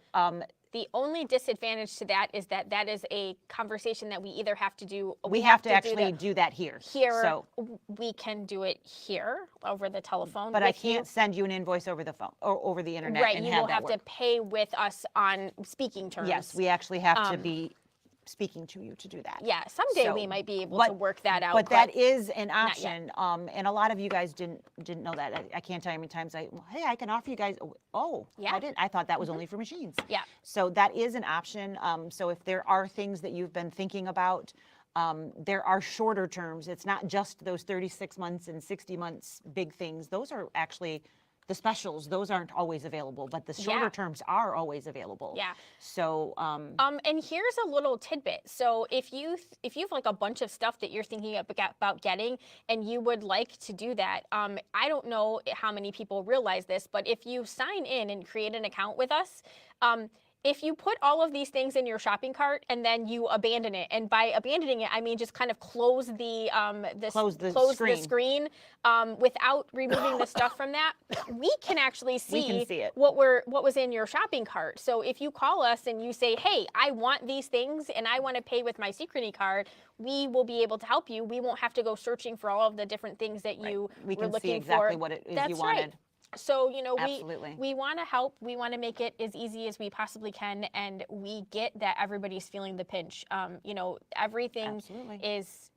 [SPEAKER 1] the only disadvantage to that is that that is a conversation that we either have to do.
[SPEAKER 2] We have to actually do that here.
[SPEAKER 1] So we can do it here over the telephone.
[SPEAKER 2] But I can't send you an invoice over the phone or over the internet.
[SPEAKER 1] Right,
[SPEAKER 2] and
[SPEAKER 1] you
[SPEAKER 2] have
[SPEAKER 1] will
[SPEAKER 2] that
[SPEAKER 1] have
[SPEAKER 2] work.
[SPEAKER 1] to pay with us on speaking terms.
[SPEAKER 2] Yes, we actually have to be speaking to you to do that.
[SPEAKER 1] Yeah, someday we might be able to work that out.
[SPEAKER 2] But that is an option, and a lot of you guys didn't know that. I can't tell you how many times hey, I can offer you guys. Oh,
[SPEAKER 1] yeah.
[SPEAKER 2] I didn't. I thought that was only for machines.
[SPEAKER 1] Yeah.
[SPEAKER 2] So that is an option. So if there are things that you've been thinking about, there are shorter terms. It's not just those 36 months and 60 months big things. Those are actually the specials. Those aren't always available, but the shorter terms are always available.
[SPEAKER 1] Yeah.
[SPEAKER 2] So
[SPEAKER 1] and here's a little tidbit. So if you've like a bunch of stuff that you're thinking about getting and you would like to do that, I don't know how many people realize this, but if you sign in and create an account with us, if you put all of these things in your shopping cart and then you abandon it, and by abandoning it, I mean just kind of close the screen without removing the stuff from that, we can actually see, what was in your shopping cart. So if you call us and you say, hey, I want these things and I want to pay with my Synchrony card, we will be able to help you. We won't have to go searching for all of the different things that you were looking for.
[SPEAKER 2] We can see exactly what it is you wanted.
[SPEAKER 1] Right. So, you know,
[SPEAKER 2] Absolutely.
[SPEAKER 1] we want to help. We want to make it as easy as we possibly can. And we get that everybody's feeling the pinch. You know, everything is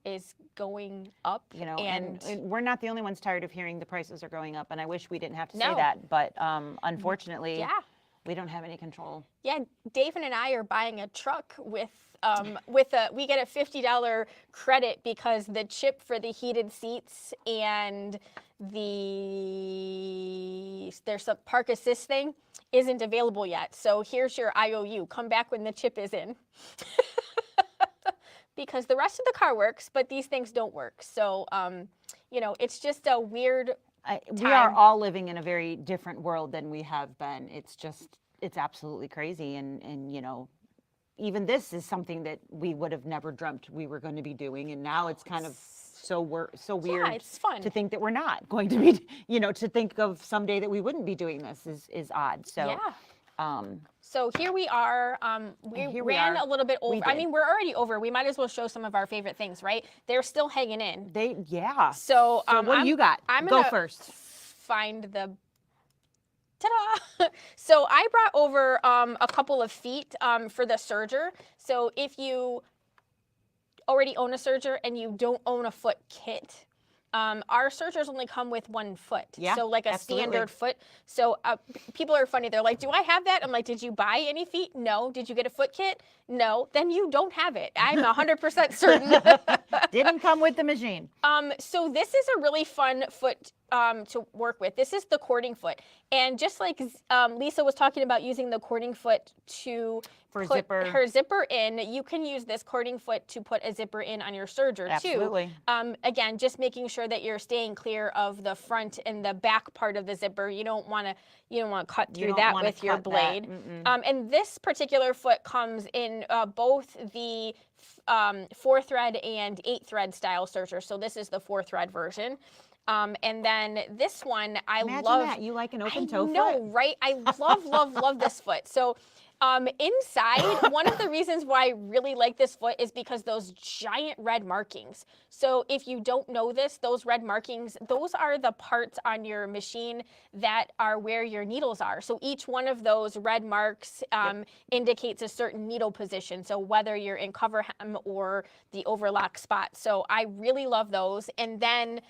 [SPEAKER 1] going up.
[SPEAKER 2] You know, and we're not the only ones tired of hearing the prices are going up. And I wish we didn't have to say that. But unfortunately, we don't have any control.
[SPEAKER 1] Yeah, David and I are buying a truck we get a $50 credit because the chip for the heated seats and there's a park assist thing isn't available yet. So here's your IOU. Come back when the chip is in. Because the rest of the car works, but these things don't work. So, you know, it's just a weird time.
[SPEAKER 2] We are all living in a very different world than we have been. It's absolutely crazy. And you know, even this is something that we would have never dreamt we were going to be doing. And now it's kind of so weird
[SPEAKER 1] it's fun
[SPEAKER 2] to think that we're not going to be, you know, to think of someday that we wouldn't be doing this is odd. So
[SPEAKER 1] so here we are. We ran a little bit over. I mean, we're already over. We might as well show some of our favorite things, right? They're still hanging in. So
[SPEAKER 2] what do you got?
[SPEAKER 1] I'm
[SPEAKER 2] Go
[SPEAKER 1] gonna
[SPEAKER 2] first.
[SPEAKER 1] Find the. Ta-da! So I brought over a couple of feet for the serger. So if you already own a serger and you don't own a foot kit, our sergers only come with one foot. So like a standard foot. So people are funny. They're like, do I have that? I'm like, did you buy any feet? No. Did you get a foot kit? No. Then you don't have it. I'm 100% certain.
[SPEAKER 2] Didn't come with the machine.
[SPEAKER 1] So this is a really fun foot to work with. This is the Quilting Foot. And just like Lisa was talking about using the Quilting Foot to put her zipper in, you can use this Quilting Foot to put a zipper in on your serger too. Again, just making sure that you're staying clear of the front and the back part of the zipper. You don't want to cut through that with your blade. And this particular foot comes in both the 4-thread and 8-thread style serger. So this is the 4-thread version. And then this one, I love.
[SPEAKER 2] Imagine that. You like an open toe foot?
[SPEAKER 1] I know, right? I love, love, love this foot. So Inside, one of the reasons why I really like this foot is because those giant red markings. So if you don't know this, those red markings, those are the parts on your machine that are where your needles are. So each one of those red marks indicates a certain needle position. So whether you're in cover hem or the overlock spot. So I really love those. And then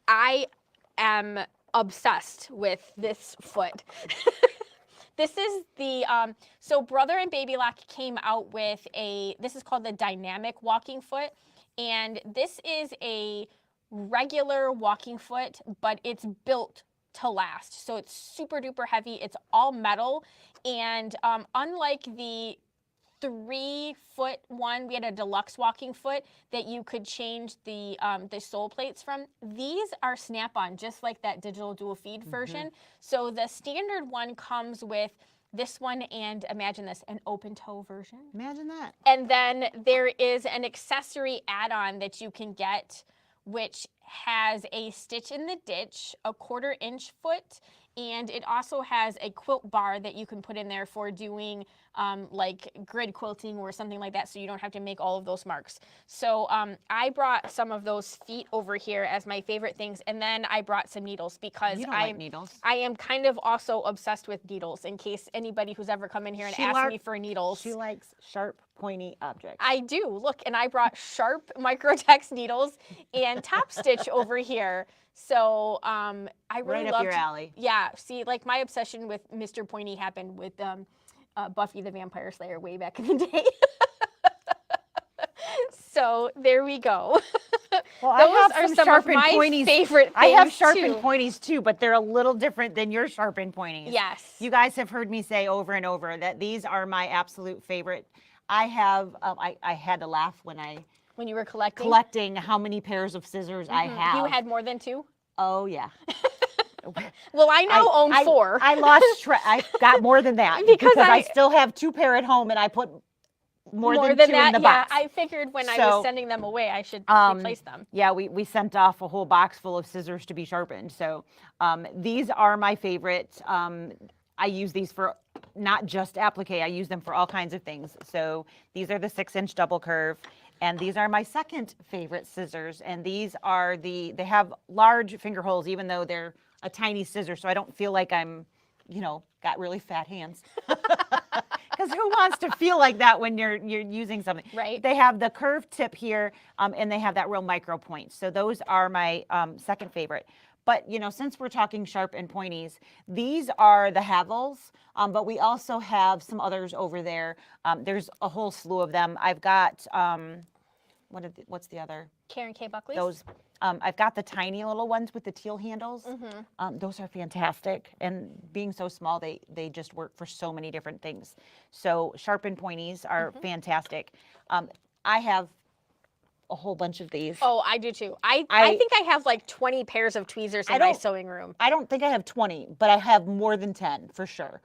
[SPEAKER 1] I am obsessed with this foot. This is the, so Brother and Baby Lock came out with this is called the Dynamic Walking Foot. And this is a regular walking foot, but it's built to last. So it's super duper heavy. It's all metal. And unlike the 3-foot one, we had a deluxe walking foot that you could change the sole plates from. These are snap-on, just like that digital dual feed version. So the standard one comes with this one and, imagine this, an open toe version.
[SPEAKER 2] Imagine that.
[SPEAKER 1] And then there is an accessory add-on that you can get, which has a stitch in the ditch, a 1/4-inch foot, and it also has a quilt bar that you can put in there for doing like grid quilting or something like that, so you don't have to make all of those marks. So I brought some of those feet over here as my favorite things, and then I brought some needles because
[SPEAKER 2] You don't like needles.
[SPEAKER 1] I am kind of also obsessed with needles, in case anybody who's ever come in here and asked me for needles.
[SPEAKER 2] She likes sharp, pointy objects.
[SPEAKER 1] I do. Look, and I brought sharp Microtex needles and top stitch over here. So I really
[SPEAKER 2] right
[SPEAKER 1] loved,
[SPEAKER 2] up your alley.
[SPEAKER 1] Yeah, see, like my obsession with Mr. Pointy happened with Buffy the Vampire Slayer way back in the day. So there we go.
[SPEAKER 2] Well,
[SPEAKER 1] Those
[SPEAKER 2] I have
[SPEAKER 1] are some of my favorite things
[SPEAKER 2] I have sharp
[SPEAKER 1] too.
[SPEAKER 2] and pointies too, but they're a little different than your sharp and pointies.
[SPEAKER 1] Yes.
[SPEAKER 2] You guys have heard me say over and over that these are my absolute favorite. I have, I had to laugh when
[SPEAKER 1] you were
[SPEAKER 2] collecting how many pairs of scissors I have.
[SPEAKER 1] You had more than 2?
[SPEAKER 2] Oh yeah.
[SPEAKER 1] Well, I now own 4.
[SPEAKER 2] I lost track. I got more than that because I still have 2 pair at home, and I put more than 2 in the box.
[SPEAKER 1] I figured when I was sending them away, I should replace them.
[SPEAKER 2] Yeah, we sent off a whole box full of scissors to be sharpened. So these are my favorite. I use these for not just applique. I use them for all kinds of things. So these are the 6-inch double curve. And these are my second favorite scissors. And these are they have large finger holes, even though they're a tiny scissor. So I don't feel like I'm, got really fat hands. Because who wants to feel like that when you're using something?
[SPEAKER 1] Right.
[SPEAKER 2] They have the curved tip here, and they have that real micro point. So those are my second favorite. But, since we're talking sharp and pointies, these are the Havels, but we also have some others over there. There's a whole slew of them. I've got, what's the other?
[SPEAKER 1] Karen K. Buckley's?
[SPEAKER 2] Those, I've got the tiny little ones with the teal handles. Those are fantastic. And being so small, they just work for so many different things. So sharp and pointies are fantastic. I have a whole bunch of these.
[SPEAKER 1] Oh, I do too. I think I have like 20 pairs of tweezers in my sewing room.
[SPEAKER 2] I don't think I have 20, but I have more than 10 for sure.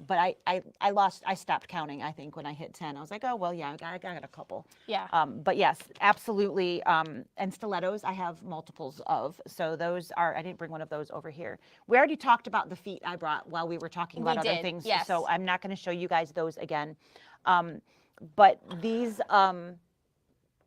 [SPEAKER 2] But I stopped counting, I think, when I hit 10. I was like, oh, well, yeah, I got a couple.
[SPEAKER 1] Yeah.
[SPEAKER 2] But yes, absolutely. And stilettos, I have multiples of. So those are, I didn't bring one of those over here. We already talked about the feet I brought while we were talking about other things.
[SPEAKER 1] Yes.
[SPEAKER 2] So I'm not going to show you guys those again. But these,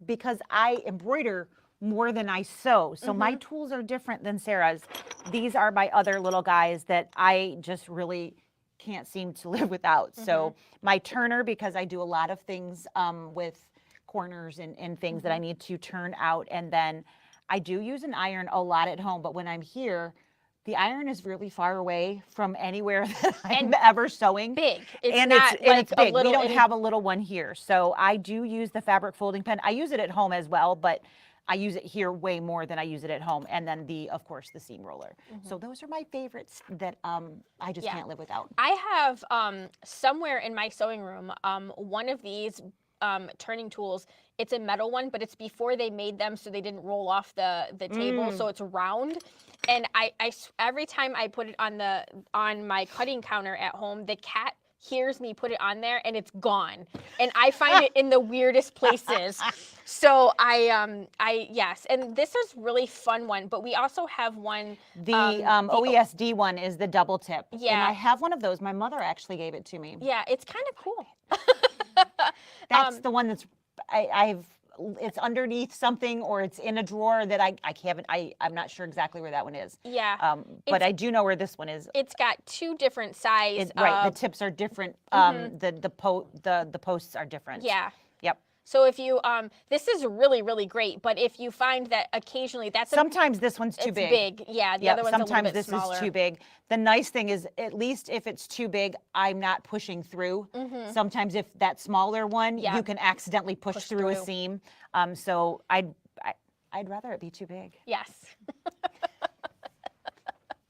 [SPEAKER 2] because I embroider more than I sew. So my tools are different than Sarah's. These are my other little guys that I just really can't seem to live without. So my turner, because I do a lot of things with corners and things that I need to turn out. And then I do use an iron a lot at home, but when I'm here, the iron is really far away from anywhere that I'm ever sewing.
[SPEAKER 1] Big.
[SPEAKER 2] It's big. We don't have a little one here. So I do use the fabric folding pen. I use it at home as well, but I use it here way more than I use it at home. And then of course, the seam roller. So those are my favorites that I just can't live without.
[SPEAKER 1] I have somewhere in my sewing room, one of these turning tools. It's a metal one, but it's before they made them, so they didn't roll off the table, so it's round. And I every time I put it on my cutting counter at home, the cat hears me put it on there and it's gone. And I find it in the weirdest places. So yes, and this is really fun one, but we also have one.
[SPEAKER 2] The OESD one is the double tip. And
[SPEAKER 1] Yeah.
[SPEAKER 2] I have one of those. My mother actually gave it to me.
[SPEAKER 1] Yeah, it's kind of cool.
[SPEAKER 2] That's the one that's it's underneath something, or it's in a drawer that I'm not sure exactly where that one is.
[SPEAKER 1] Yeah.
[SPEAKER 2] But I do know where this one is.
[SPEAKER 1] It's got two different sizes.
[SPEAKER 2] Right, the tips are different. The posts are different.
[SPEAKER 1] Yeah.
[SPEAKER 2] Yep.
[SPEAKER 1] So if you this is really, really great, but if you find that occasionally
[SPEAKER 2] sometimes this one's too big.
[SPEAKER 1] Yeah, the
[SPEAKER 2] Yep,
[SPEAKER 1] other one's a little
[SPEAKER 2] sometimes
[SPEAKER 1] bit
[SPEAKER 2] this
[SPEAKER 1] smaller.
[SPEAKER 2] is too big. The nice thing is, at least if it's too big, I'm not pushing through. Sometimes if that smaller one, you can accidentally push through a seam. So I'd rather it be too big.
[SPEAKER 1] Yes.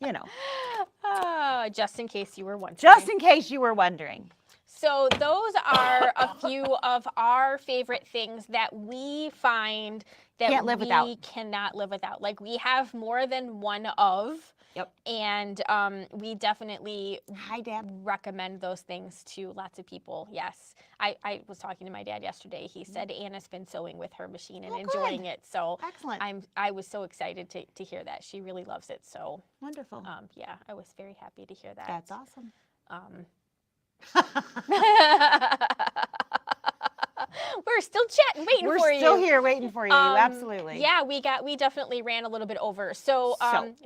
[SPEAKER 2] You know.
[SPEAKER 1] Just in case you were wondering.
[SPEAKER 2] Just in case you were wondering.
[SPEAKER 1] So those are a few of our favorite things that we find that we cannot live without. Like, we have more than one of.
[SPEAKER 2] Yep.
[SPEAKER 1] And we definitely recommend those things to lots of people. Yes. I was talking to my dad yesterday. He said Anna's been sewing with her machine and enjoying it. So
[SPEAKER 2] excellent.
[SPEAKER 1] I was so excited to hear that. She really loves it. So
[SPEAKER 2] wonderful.
[SPEAKER 1] Yeah, I was very happy to hear that.
[SPEAKER 2] That's awesome.
[SPEAKER 1] We're still chatting, waiting for you.
[SPEAKER 2] We're still here waiting for you. Absolutely.
[SPEAKER 1] Yeah, we definitely ran a little bit over. So,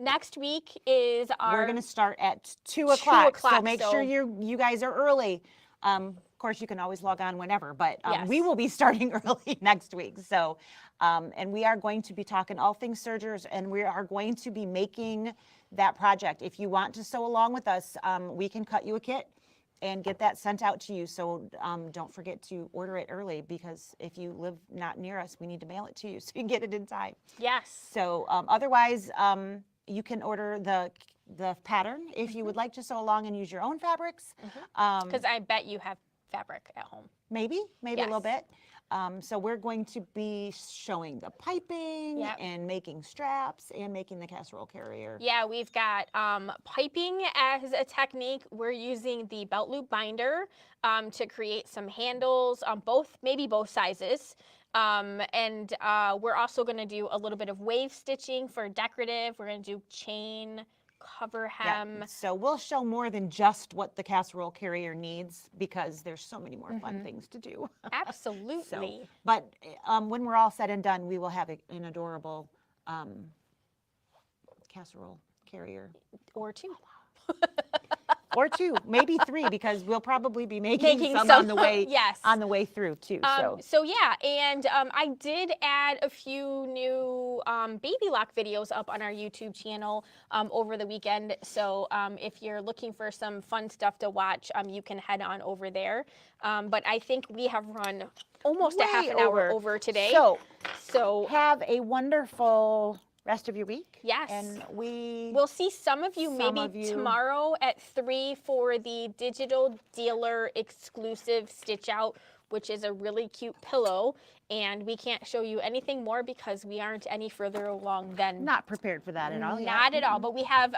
[SPEAKER 1] next week is
[SPEAKER 2] we're going to start at 2 o'clock. So make sure you guys are early. Of course, you can always log on whenever, but we will be starting early next week. So, and we are going to be talking all things Sergers, and we are going to be making that project. If you want to sew along with us, we can cut you a kit and get that sent out to you. So don't forget to order it early, because if you live not near us, we need to mail it to you so you can get it in time.
[SPEAKER 1] Yes.
[SPEAKER 2] So otherwise, you can order the pattern if you would like to sew along and use your own fabrics.
[SPEAKER 1] Because I bet you have fabric at home.
[SPEAKER 2] Maybe a little bit. So we're going to be showing the piping and making straps and making the casserole carrier. Yeah,
[SPEAKER 1] we've got piping as a technique. We're using the belt loop binder to create some handles on maybe both sizes. And we're also going to do a little bit of wave stitching for decorative. We're going to do chain, cover hem.
[SPEAKER 2] Yeah. So we'll show more than just what the casserole carrier needs, because there's so many more fun things to do.
[SPEAKER 1] Absolutely.
[SPEAKER 2] But when we're all said and done, we will have an adorable casserole carrier.
[SPEAKER 1] Or two.
[SPEAKER 2] Or two, maybe three, because we'll probably be making some on the way through too.
[SPEAKER 1] So yeah, and I did add a few new baby lock videos up on our YouTube channel over the weekend. So if you're looking for some fun stuff to watch, you can head on over there. But I think we have run almost a half an hour over today. So
[SPEAKER 2] have a wonderful rest of your week.
[SPEAKER 1] Yes.
[SPEAKER 2] And
[SPEAKER 1] we'll see some of you maybe tomorrow at 3 for the Digital Dealer exclusive stitch out, which is a really cute pillow. And we can't show you anything more because we aren't any further along than.
[SPEAKER 2] Not prepared for that at all.
[SPEAKER 1] Not at all. But we have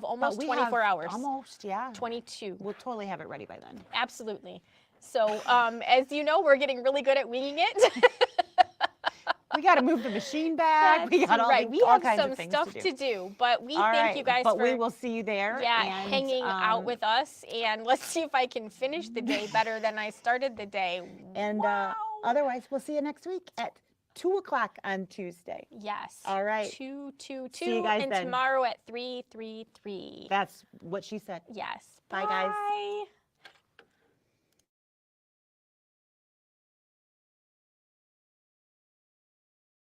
[SPEAKER 1] almost 24 hours.
[SPEAKER 2] Almost, yeah.
[SPEAKER 1] 22.
[SPEAKER 2] We'll totally have it ready by then.
[SPEAKER 1] Absolutely. So as you know, we're getting really good at winging it.
[SPEAKER 2] We got to move the machine back. We got all kinds of things
[SPEAKER 1] to do. But we thank you guys for.
[SPEAKER 2] But we will see you there.
[SPEAKER 1] Yeah, and, hanging out with us. And let's see if I can finish the day better than I started the day.
[SPEAKER 2] And otherwise, we'll see you next week at 2 o'clock on Tuesday.
[SPEAKER 1] Yes.
[SPEAKER 2] All right.
[SPEAKER 1] 2, 2, 2.
[SPEAKER 2] See you guys
[SPEAKER 1] and
[SPEAKER 2] then.
[SPEAKER 1] Tomorrow at 3, 3, 3.
[SPEAKER 2] That's what she said.
[SPEAKER 1] Yes.
[SPEAKER 2] Bye, guys.